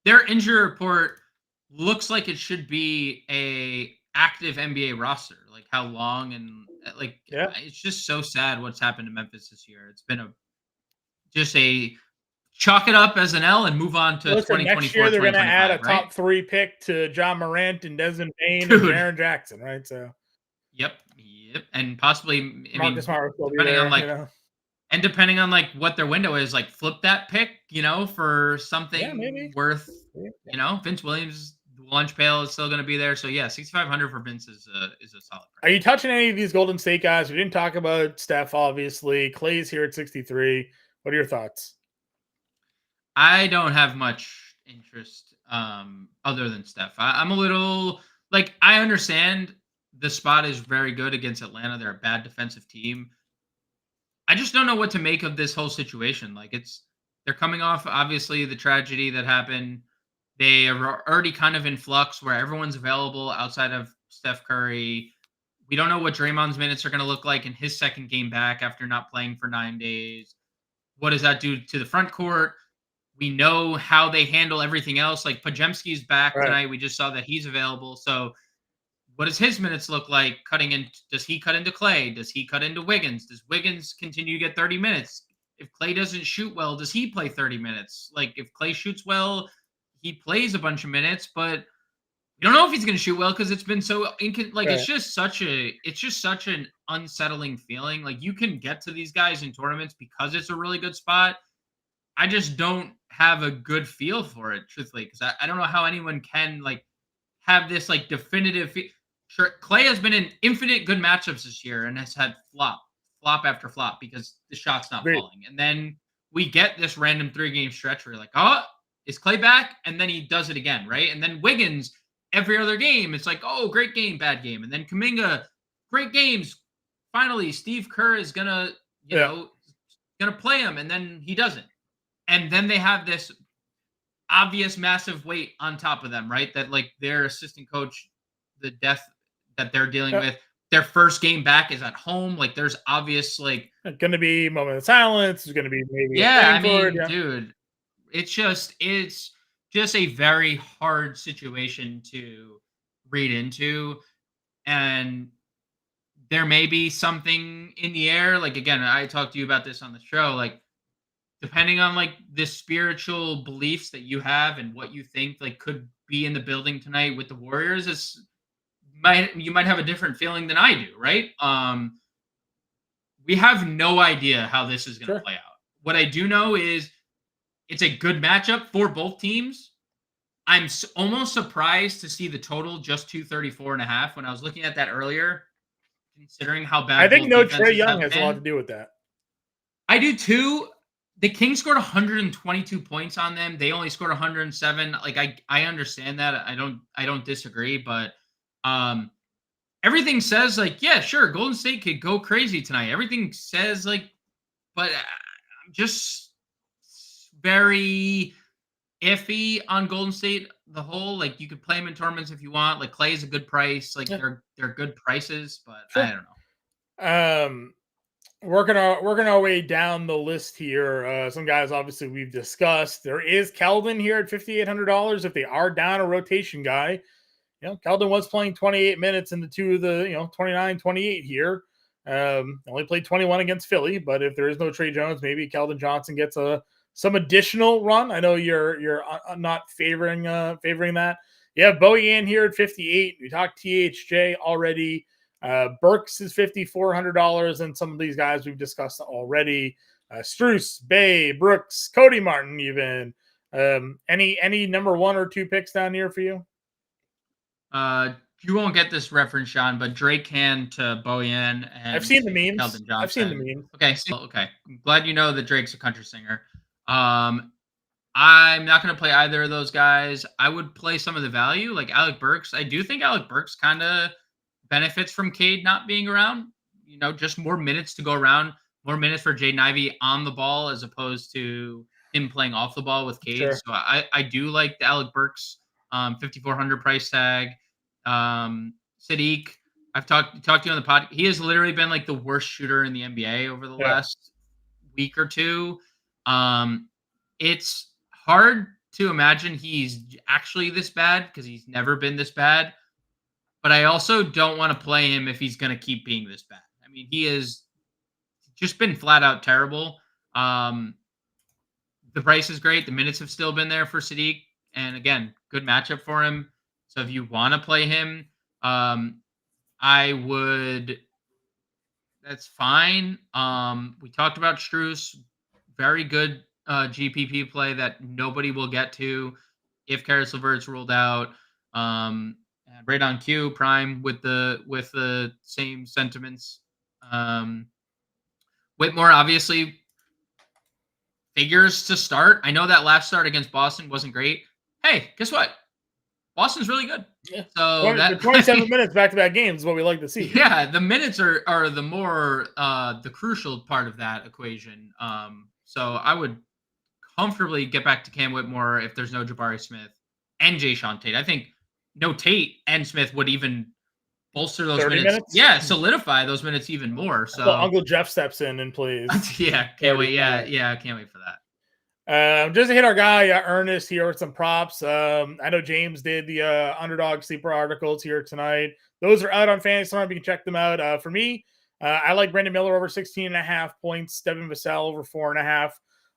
their injury report looks like it should be a active NBA roster. Like how long and like Yeah. it's just so sad what's happened to Memphis this year. It's been just a chalk it up as an L and move on to Listen, next 2024, year they're going to add a 2025, right? top 3 pick to John Morant and Desmond Bain and Dude. Jaren Jackson, right? So, Yep. And possibly, I Marcus mean, Smart will be depending there, on like, and depending on like what their window is, like flip that pick, for something maybe. worth, Yeah. Vince Williams, the lunch pail is still going to be there. So yeah, 6,500 for Vince is a solid price. Are you touching any of these Golden State guys? We didn't talk about Steph, obviously. Clay's here at 63. What are your thoughts? I don't have much interest other than Steph. I'm a little like I understand the spot is very good against Atlanta. They're a bad defensive team. I just don't know what to make of this whole situation. Like they're coming off obviously the tragedy that happened. They are already kind of in flux where everyone's available outside of Steph Curry. We don't know what Draymond's minutes are going to look like in his second game back after not playing for 9 days. What does that do to the front court? We know how they handle everything else. Like Pajemski's back tonight. We just saw that he's available. So what does his minutes look like cutting in? Does he cut into Clay? Does he cut into Wiggins? Does Wiggins continue to get 30 minutes? If Clay doesn't shoot well, does he play 30 minutes? Like if Clay shoots well, he plays a bunch of minutes, but you don't know if he's going to shoot well because it's been so it's just such an unsettling feeling. Like you can get to these guys in tournaments because it's a really good spot. I just don't have a good feel for it, truthfully, because I don't know how anyone can like have this like definitive. Sure, Clay has been in infinite good matchups this year and has had flop after flop because the shot's not falling. And then we get this random 3-game stretch where you're like, oh, is Clay back? And then he does it again, right? And then Wiggins, every other game, it's like, oh, great game, bad game. And then Kuminga, great games. Finally, Steve Kerr is gonna, gonna play him, and then he doesn't. And then they have this obvious massive weight on top of them, right? That like their assistant coach, the death that they're dealing with, their first game back is at home. Like there's obvious like going to be moment of silence. There's going to be maybe dude, it's just a very hard situation to read into, and there may be something in the air. Like again, I talked to you about this on the show. Like depending on like the spiritual beliefs that you have and what you think like could be in the building tonight with the Warriors, you might have a different feeling than I do, right? We have no idea how this is going to play out. What I do know is it's a good matchup for both teams. I'm almost surprised to see the total just 234.5 when I was looking at that earlier, considering how bad I think no Trae Young has a lot to do with that. I do too. The Kings scored 122 points on them. They only scored 107. Like I understand that. I don't disagree, but everything says like, yeah, sure, Golden State could go crazy tonight. Everything says like, but I'm just very iffy on Golden State the whole. Like you could play them in tournaments if you want. Like Clay is a good price. Like they're good prices, but I don't know. Working our way down the list here. Some guys obviously we've discussed. There is Keldon here at $5,800 if they are down a rotation guy. Keldon was playing 28 minutes in the two of the 29-28 here. Only played 21 against Philly, but if there is no Trey Jones, maybe Keldon Johnson gets some additional run. I know you're not favoring that. You have Bojan here at 58. We talked THJ already. Burks is $5,400, and some of these guys we've discussed already. Strus, Bay, Brooks, Cody Martin, even. Any number 1 or 2 picks down here for you? You won't get this reference, Sean, but Drake hand to Bojan, and I've seen the memes. Keldon Johnson. I've seen the memes. Okay. I'm glad you know that Drake's a country singer. I'm not going to play either of those guys. I would play some of the value, like Alec Burks. I do think Alec Burks kind of benefits from Cade not being around. Just more minutes to go around, more minutes for Jaden Ivey on the ball as opposed to him playing off the ball with Cade. Sure. So I do like the Alec Burks 5,400 price tag. Sadiq, I've talked to you on the pod. He has literally been like the worst shooter in the NBA over the last week or two. It's hard to imagine he's actually this bad because he's never been this bad. But I also don't want to play him if he's going to keep being this bad. I mean, he has just been flat out terrible. The price is great. The minutes have still been there for Sadiq. And again, good matchup for him. So if you want to play him, I would. That's fine. We talked about Strus. Very good GPP play that nobody will get to if Karis LeVert's ruled out. Right on cue, Prime with the same sentiments. Whitmore obviously figures to start. I know that last start against Boston wasn't great. Hey, guess what? Boston's really good. Yeah. So the 27 minutes back-to-back games is what we like to see. Yeah, the minutes are the more the crucial part of that equation. So I would comfortably get back to Cam Whitmore if there's no Jabari Smith and Jayshawn Tate. I think no Tate and Smith would even bolster those minutes. Yeah, solidify those minutes even more. So Uncle Jeff steps in and plays. Yeah, can't wait. Yeah, can't wait for that. Just to hit our guy Ernest here with some props. I know James did the underdog sleeper articles here tonight. Those are out on Fantasy Farm. You can check them out. For me, I like Brandon Miller over 16.5 points, Devin Vassell over 4.5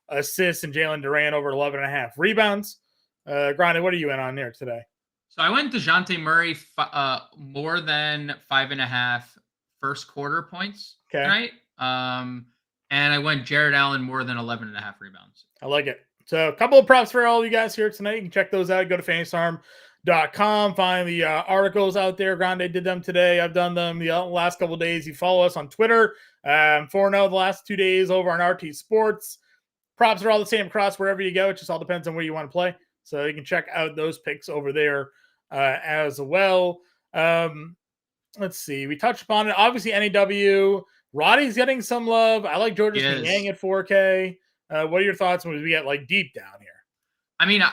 assists, and Jalen Duran over 11.5 rebounds. Grande, what are you in on there today? So I went DeJounte Murray more than 5.5 first quarter points tonight. And I went Jared Allen more than 11.5 rebounds. I like it. So a couple of props for all you guys here tonight. You can check those out. Go to fantasyfarm.com. Find the articles out there. Grande did them today. I've done them the last couple of days. You follow us on Twitter. 4-0 the last 2 days over on RT Sports. Props are all the same across wherever you go. It just all depends on where you want to play. So you can check out those picks over there as well. Let's see. We touched upon it. Obviously, NAW. Roddy's getting some love. I like Georges Niang at 4K. What are your thoughts when we get like deep down here? I mean,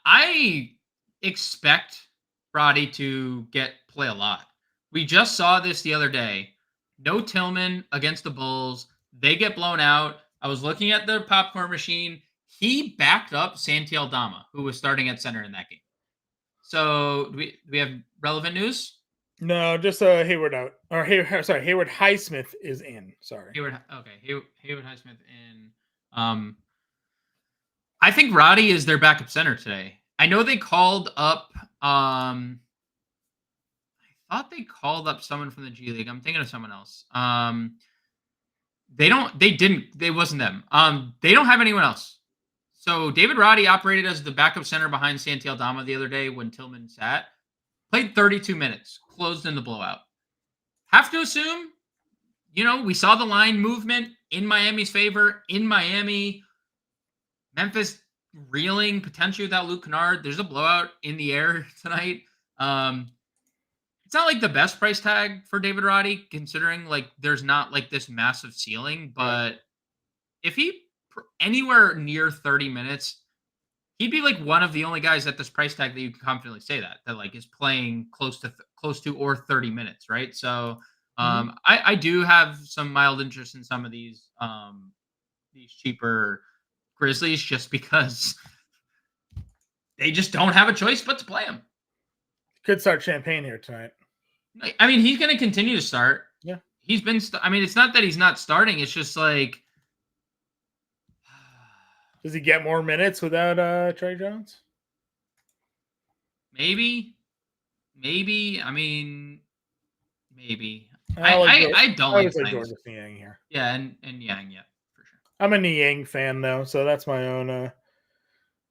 I expect Roddy to play a lot. We just saw this the other day. No Tillman against the Bulls. They get blown out. I was looking at the popcorn machine. He backed up Santi Aldama, who was starting at center in that game. So do we have relevant news? No, just Hayward out. Or Hayward Highsmith is in. Sorry. Hayward Highsmith in. I think Roddy is their backup center today. I know they called up I thought they called up someone from the G League. I'm thinking of someone else. They wasn't them. They don't have anyone else. So David Roddy operated as the backup center behind Santi Aldama the other day when Tillman sat. Played 32 minutes, closed in the blowout. Have to assume, we saw the line movement in Miami's favor. In Miami, Memphis reeling potentially without Luke Kennard. There's a blowout in the air tonight. It's not like the best price tag for David Roddy, considering like there's not like this massive ceiling. But if he anywhere near 30 minutes, he'd be like one of the only guys at this price tag that you can confidently say that like is playing close to or 30 minutes, right? So I do have some mild interest in some of these cheaper Grizzlies just because they just don't have a choice but to play them. Could start Champagne here tonight. I mean, he's going to continue to start. Yeah, he's been. It's not that he's not starting. It's just like. Does he get more minutes without Trey Jones? Maybe. I mean, maybe. I don't like Georges Niang here. Yeah, and Yang, yeah, for sure. I'm a Niang fan though, so that's my own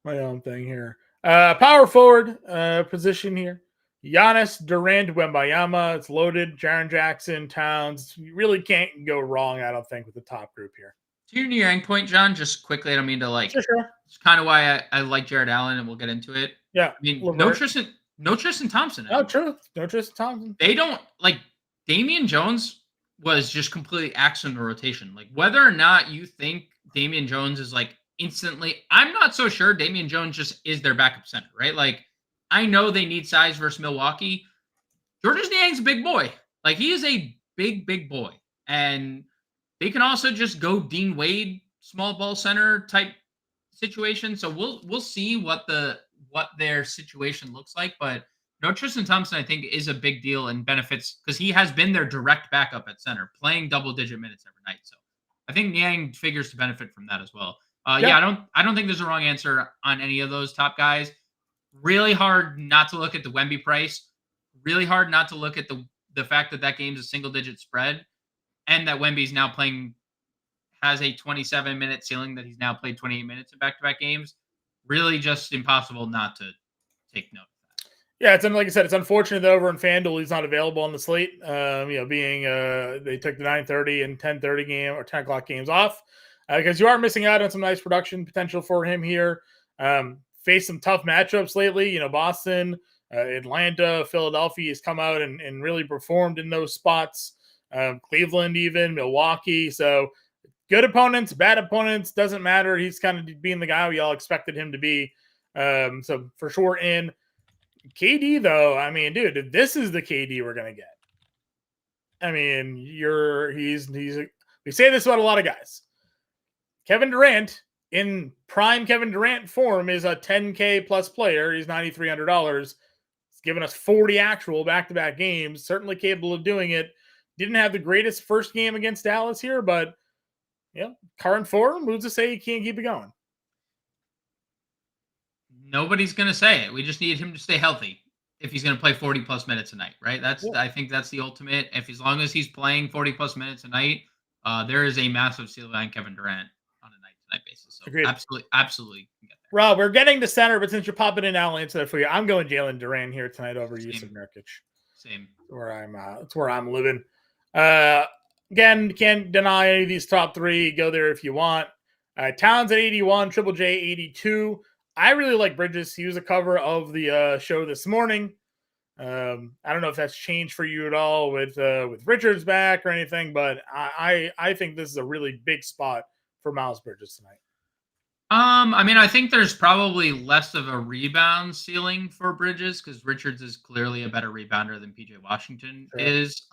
thing here. Power forward position here. Giannis, Durant, Wembanyama. It's loaded. Jaren Jackson, Towns. You really can't go wrong, I don't think, with the top group here. To your Niang point, John, just quickly, I don't mean to like. Sure. It's kind of why I like Jared Allen, and we'll get into it. Yeah. I mean, no Tristan Thompson. Oh, true. No Tristan Thompson. They don't like Damian Jones was just completely axed in the rotation. Like whether or not you think Damian Jones is like instantly, I'm not so sure Damian Jones just is their backup center, right? Like I know they need size versus Milwaukee. Georges Niang's a big boy. Like, he is a big boy. And they can also just go Dean Wade, small ball center type situation. So we'll see what their situation looks like. But no, Tristan Thompson, I think, is a big deal and benefits because he has been their direct backup at center, playing double-digit minutes every night. So I think Niang figures to benefit from that as well. Yeah, I don't think there's a wrong answer on any of those top guys. Really hard not to look at the Wemby price. Really hard not to look at the fact that game's a single-digit spread, and that Wemby's now has a 27-minute ceiling that he's now played 28 minutes in back-to-back games. Really just impossible not to take note. Yeah, it's like I said, it's unfortunate that over in FanDuel he's not available on the slate. Being they took the 9:30 and 10:30 game or 10 o'clock games off because you are missing out on some nice production potential for him here. Faced some tough matchups lately. Boston, Atlanta, Philadelphia has come out and really performed in those spots. Cleveland, even Milwaukee. So good opponents, bad opponents, doesn't matter. He's kind of being the guy we all expected him to be. So for sure in. KD, though, I mean, dude, this is the KD we're gonna get. I mean, we say this about a lot of guys. Kevin Durant, in prime Kevin Durant form, is a 10K plus player. He's $9,300. He's given us 40 actual back-to-back games. Certainly capable of doing it. Didn't have the greatest first game against Dallas here, but current form moves to say he can't keep it going. Nobody's going to say it. We just need him to stay healthy if he's going to play 40-plus minutes a night, right? I think that's the ultimate. As long as he's playing 40-plus minutes a night, there is a massive ceiling on Kevin Durant on a night-to-night basis. So agreed. Absolutely can get there. Rob, we're getting to center, but since you're popping in, I'll answer that for you. I'm going Jalen Duran here tonight over Yusuf Nurkic. Same. That's where I'm living. Again, can't deny any of these top three. Go there if you want. Towns at 81, Triple J 82. I really like Bridges. He was a cover of the show this morning. I don't know if that's changed for you at all with Richards back or anything, but I think this is a really big spot for Miles Bridges tonight. I mean, I think there's probably less of a rebound ceiling for Bridges because Richards is clearly a better rebounder than PJ Washington is.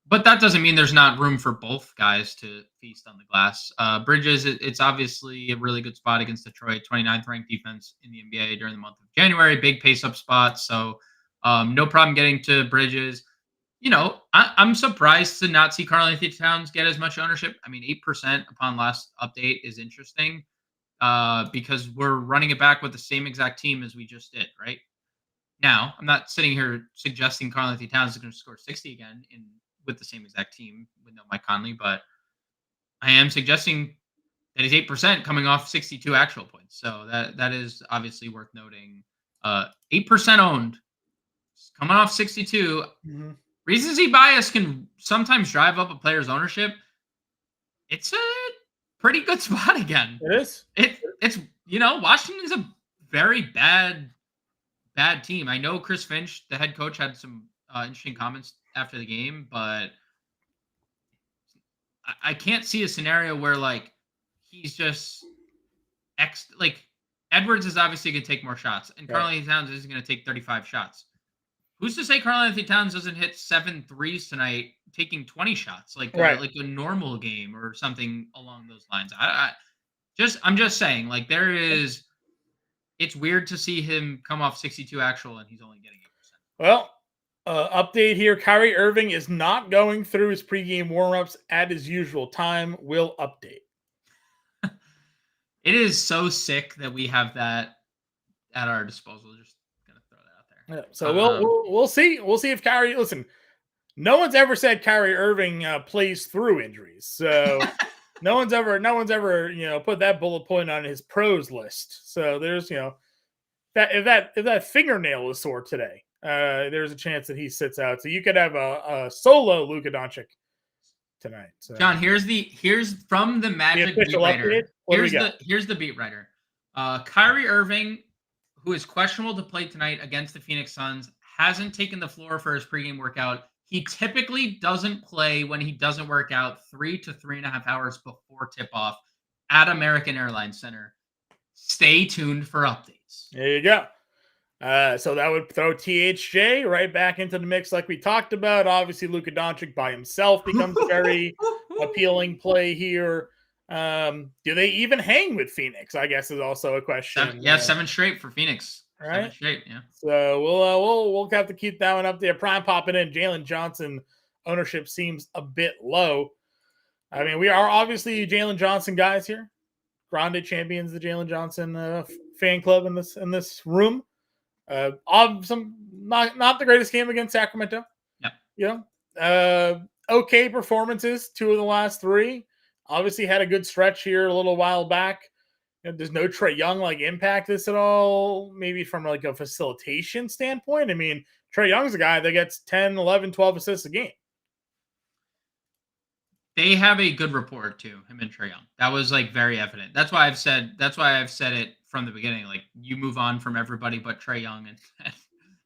But that doesn't mean there's not room for both guys to feast on the glass. Bridges, it's obviously a really good spot against Detroit, 29th ranked defense in the NBA during the month of January, big pace-up spot. So no problem getting to Bridges. I'm surprised to not see Karl-Anthony Towns get as much ownership. I mean, 8% upon last update is interesting because we're running it back with the same exact team as we just did, right? Now, I'm not sitting here suggesting Karl-Anthony Towns is going to score 60 again with the same exact team with no Mike Conley, but I am suggesting that he's 8% coming off 62 actual points. So that is obviously worth noting. 8% owned, coming off 62. Mm-hmm. Recency bias can sometimes drive up a player's ownership. It's a pretty good spot again. It is. It's Washington's a very bad team. I know Chris Finch, the head coach, had some interesting comments after the game, but I can't see a scenario where he's just Edwards is obviously going to take more shots, and Karl-Anthony Towns is going to take 35 shots. Who's to say Karl-Anthony Towns doesn't hit 7 threes tonight, taking 20 shots, like a normal game or something along those lines? I'm just saying, it's weird to see him come off 62 actual and he's only getting 8%. Well, update here. Kyrie Irving is not going through his pregame warmups at his usual time. Will update. It is so sick that we have that at our disposal. Just gonna throw that out there. Yeah, so we'll see. We'll see if Kyrie. Listen, no one's ever said Kyrie Irving plays through injuries. So no one's ever put that bullet point on his pros list. So there's that if that fingernail is sore today. There's a chance that he sits out. So you could have a solo Luka Doncic tonight. So. John, here's from the Magic beat writer. Here's the beat writer. Kyrie Irving, who is questionable to play tonight against the Phoenix Suns, hasn't taken the floor for his pregame workout. He typically doesn't play when he doesn't work out 3 to 3.5 hours before tip-off at American Airlines Center. Stay tuned for updates. There you go. So that would throw THJ right back into the mix like we talked about. Obviously, Luka Doncic by himself becomes a very appealing play here. Do they even hang with Phoenix? I guess is also a question. 7 straight for Phoenix. Right. 7 straight, yeah. So we'll have to keep that one up there. Prime popping in. Jalen Johnson ownership seems a bit low. I mean, we are obviously Jalen Johnson guys here. Grande champions, the Jalen Johnson fan club in this room. Some not the greatest game against Sacramento. Yeah. Okay performances, 2 of the last 3. Obviously had a good stretch here a little while back. Does no Trae Young impact this at all? Maybe from a facilitation standpoint. I mean, Trae Young's a guy that gets 10, 11, 12 assists a game. They have a good rapport too, him and Trae Young. That was very evident. That's why I've said it from the beginning. You move on from everybody but Trae Young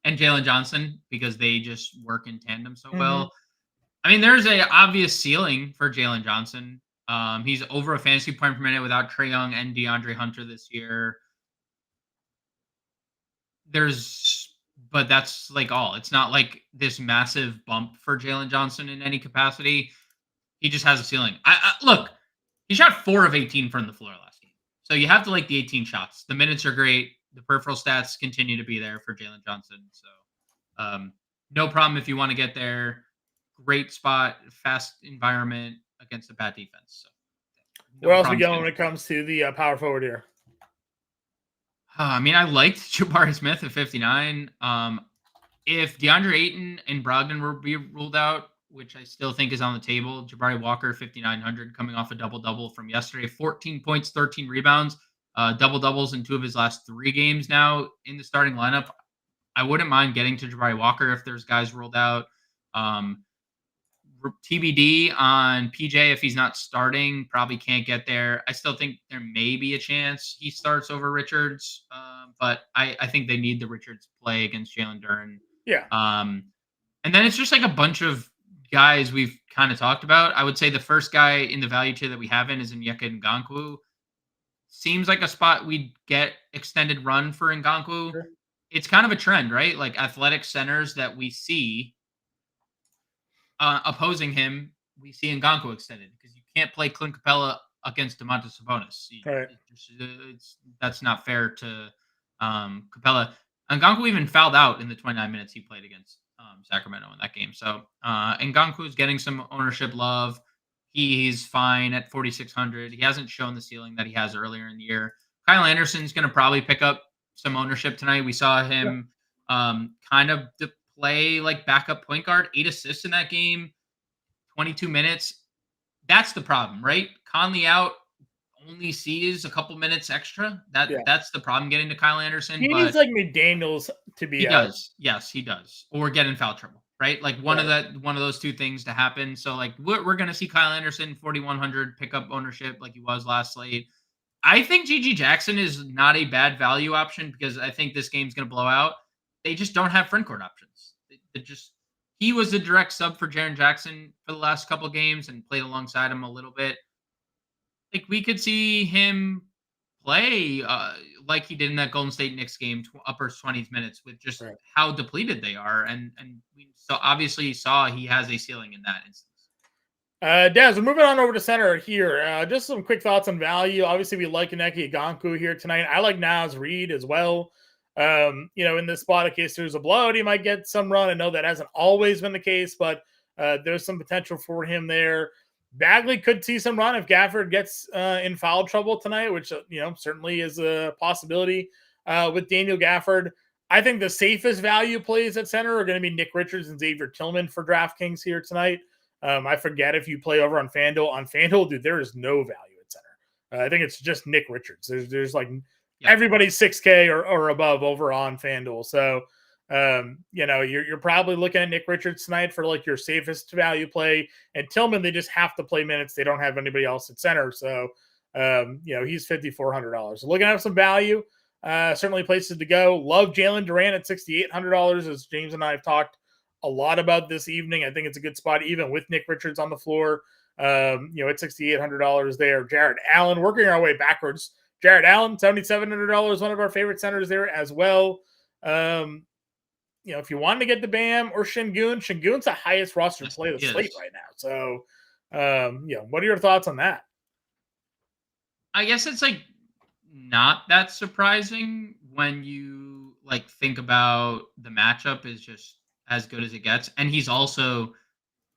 and Jalen Johnson because they just work in tandem so well. I mean, there's a obvious ceiling for Jalen Johnson. He's over a fantasy point per minute without Trae Young and DeAndre Hunter this year. But that's all. It's not this massive bump for Jalen Johnson in any capacity. He just has a ceiling. Look, he shot 4 of 18 from the floor last game. So you have to like the 18 shots. The minutes are great. The peripheral stats continue to be there for Jalen Johnson. So no problem if you want to get there. Great spot, fast environment against a bad defense. So where else we going when it comes to the power forward here? I mean, I liked Jabari Smith at 59. If DeAndre Ayton and Brogdon were be ruled out, which I still think is on the table, Jabari Walker, 5,900, coming off a double-double from yesterday. 14 points, 13 rebounds, double-doubles in 2 of his last 3 games now in the starting lineup. I wouldn't mind getting to Jabari Walker if there's guys ruled out. TBD on PJ if he's not starting, probably can't get there. I still think there may be a chance he starts over Richards, but I think they need the Richards play against Jalen Duren. Yeah. And then it's just a bunch of guys we've kind of talked about. I would say the first guy in the value tier that we have is Onyeka Ngongwu. Seems like a spot we'd get extended run for Ngongwu. Sure. It's kind of a trend, right? Athletic centers that we see opposing him, we see Ngongwu extended because you can't play Clint Capella against Domantas Sabonis. Right. That's not fair to Capella. Ngongwu even fouled out in the 29 minutes he played against Sacramento in that game. So Ngongwu is getting some ownership love. He's fine at 4,600. He hasn't shown the ceiling that he has earlier in the year. Kyle Anderson's going to probably pick up some ownership tonight. We saw him kind of play backup point guard, 8 assists in that game, 22 minutes. That's the problem, right? Conley out, only sees a couple minutes extra. That's the problem getting to Kyle Anderson. He needs McDaniels to be. He does. Yes, he does. Or get in foul trouble, right? One of those 2 things to happen. So we're going to see Kyle Anderson 4,100 pick up ownership like he was last slate. I think GG Jackson is not a bad value option because I think this game's going to blow out. They just don't have front court options. He was a direct sub for Jaren Jackson for the last couple of games and played alongside him a little bit. We could see him play like he did in that Golden State Knicks game, upper 20s minutes, with just how depleted they are. And we so obviously saw he has a ceiling in that instance. Daz, we're moving on over to center here. Just some quick thoughts on value. Obviously, we like Onyeka Ngongwu here tonight. I like Naz Reid as well. In this spot, in case there's a blowout, he might get some run. I know that hasn't always been the case, but there's some potential for him there. Bagley could see some run if Gafford gets in foul trouble tonight, which certainly is a possibility with Daniel Gafford. I think the safest value plays at center are going to be Nick Richards and Xavier Tillman for DraftKings here tonight. I forget if you play over on FanDuel. On FanDuel, dude, there is no value at center. I think it's just Nick Richards. There's everybody's 6K or above over on FanDuel. So, you're probably looking at Nick Richards tonight for your safest value play. And Tillman, they just have to play minutes. They don't have anybody else at center. So, he's $5,400. So looking at some value, certainly places to go. Love Jalen Duren at $6,800, as James and I have talked a lot about this evening. I think it's a good spot, even with Nick Richards on the floor. At $6,800 there. Jared Allen, working our way backwards. Jared Allen, $7,700, one of our favorite centers there as well. If you wanted to get the Bam or Şengün's the highest roster play of the slate right now. So, what are your thoughts on that? I guess it's like not that surprising when you like think about the matchup is just as good as it gets, and he's also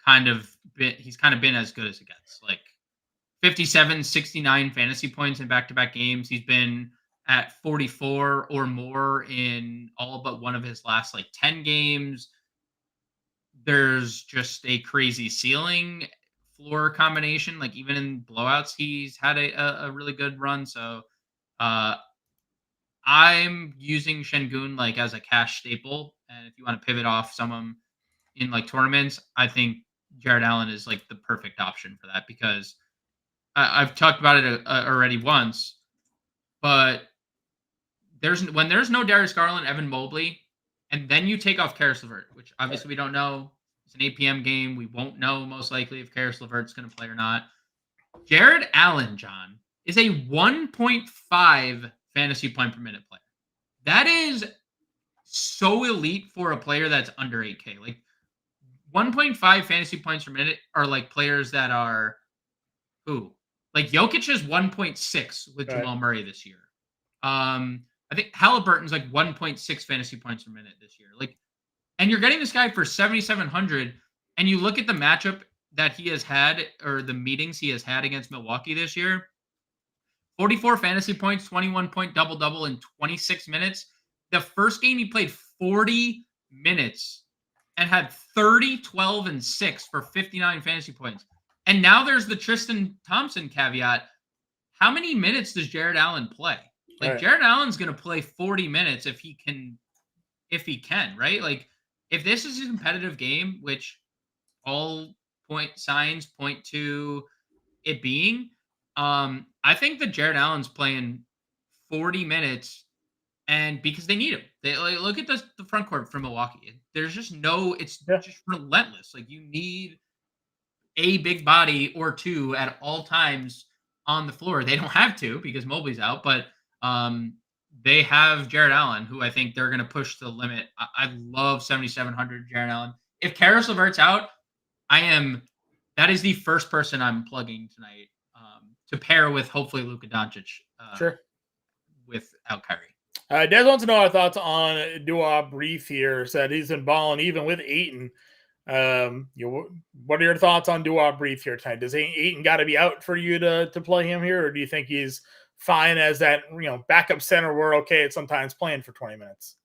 kind of been as good as it gets. Like 57, 69 fantasy points in back-to-back games. He's been at 44 or more in all but one of his last like 10 games. There's just a crazy ceiling floor combination. Like even in blowouts, he's had a really good run. So I'm using Şengün like as a cash staple. And if you want to pivot off someone in like tournaments, I think Jared Allen is like the perfect option for that because I've talked about it already once, but when there's no Darius Garland, Evan Mobley, and then you take off Karis LeVert, which obviously we don't know. It's an 8 p.m. game. We won't know most likely if Karis LeVert's going to play or not. Jared Allen, John, is a 1.5 fantasy point per minute player. That is so elite for a player that's under 8K. Like 1.5 fantasy points per minute are like players that are who? Like Jokic is 1.6 with Jamal Murray this year. I think Halliburton's like 1.6 fantasy points per minute this year. Like, and you're getting this guy for 7,700, and you look at the matchup that he has had or the meetings he has had against Milwaukee this year. 44 fantasy points, 21-point double-double in 26 minutes. The first game he played 40 minutes and had 30, 12, and 6 for 59 fantasy points. And now there's the Tristan Thompson caveat. How many minutes does Jared Allen play? Like Jared Allen's going to play 40 minutes if he can, right? Like if this is a competitive game, which all signs point to it being, I think that Jared Allen's playing 40 minutes and because they need him. They like, look at the front court for Milwaukee. There's just it's just relentless. Like you need a big body or two at all times on the floor. They don't have to because Mobley's out, but they have Jared Allen, who I think they're going to push to the limit. I love 7,700 Jared Allen. If Karis LeVert's out, that is the first person I'm plugging tonight to pair with hopefully Luka Doncic. Without Kyrie. Des wants to know our thoughts on Dua Brief here. Said he's been balling even with Ayton. What are your thoughts on Dua Brief here tonight? Does Ayton got to be out for you to play him here, or do you think he's fine as that backup center? We're okay at sometimes playing for 20 minutes.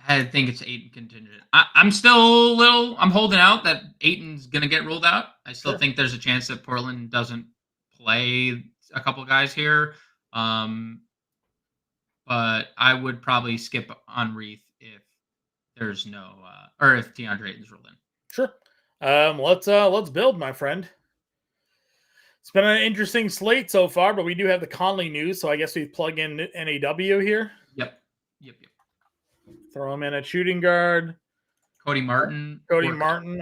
I think it's Ayton contingent. I'm still I'm holding out that Ayton's going to get ruled out. I still think there's a chance that Portland doesn't play a couple of guys here. But I would probably skip on Reith if there's no, or if DeAndre Ayton's ruled in. Sure. Let's build, my friend. It's been an interesting slate so far, but we do have the Conley news, so I guess we plug in NAW here. Yep. Throw him in at shooting guard. Cody Martin,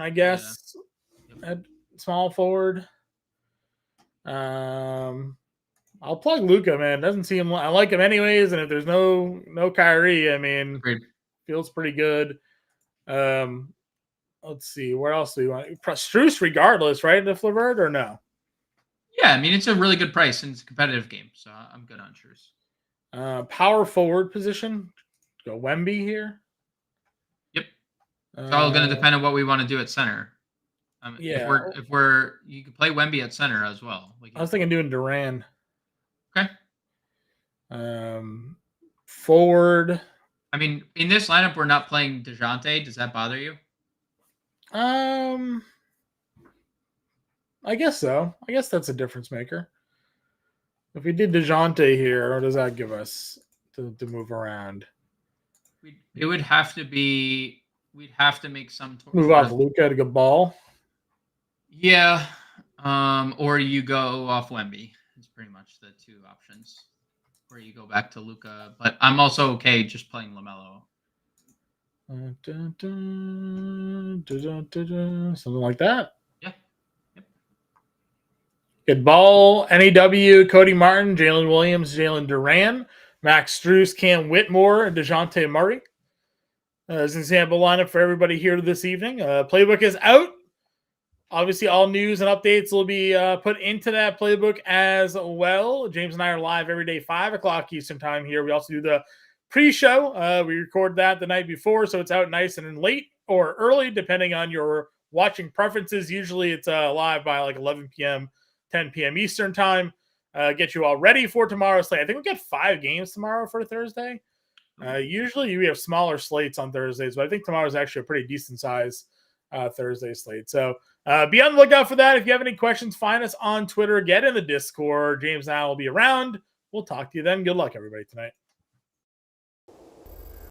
I guess. Yeah. At small forward. I'll plug Luka, man. Doesn't seem I like him anyways, and if there's no Kyrie, I mean, feels pretty good. Let's see, where else do we want? Strus, regardless, right? If LeVert or no? Yeah, I mean it's a really good price and it's a competitive game, so I'm good on Strus. Power forward position. Go Wemby here. Yep. It's all going to depend on what we want to do at center. If you can play Wemby at center as well. I was thinking doing Duran. Okay. Forward. I mean, in this lineup, we're not playing DeJounte. Does that bother you? I guess so. I guess that's a difference maker. If we did DeJounte here, what does that give us to move around? It would have to be. We'd have to make some move off Luka to get ball. Yeah, or you go off Wemby. It's pretty much the two options. Or you go back to Luka, but I'm also okay just playing LaMelo. Something like that. Yeah. Yep. Good ball. NAW, Cody Martin, Jalen Williams, Jalen Duran. Max Strus, Cam Whitmore, and DeJounte Murray. As an example lineup for everybody here this evening. Playbook is out. Obviously, all news and updates will be put into that playbook as well. James and I are live every day, 5 o'clock Eastern time here. We also do the pre-show. We record that the night before, so it's out nice and late or early, depending on your watching preferences. Usually it's live by like 11 p.m., 10 p.m. Eastern time. Get you all ready for tomorrow's slate. I think we get 5 games tomorrow for Thursday. Usually we have smaller slates on Thursdays, but I think tomorrow's actually a pretty decent size Thursday slate. So be on the lookout for that. If you have any questions, find us on Twitter. Get in the Discord. James and I will be around. We'll talk to you then. Good luck, everybody, tonight.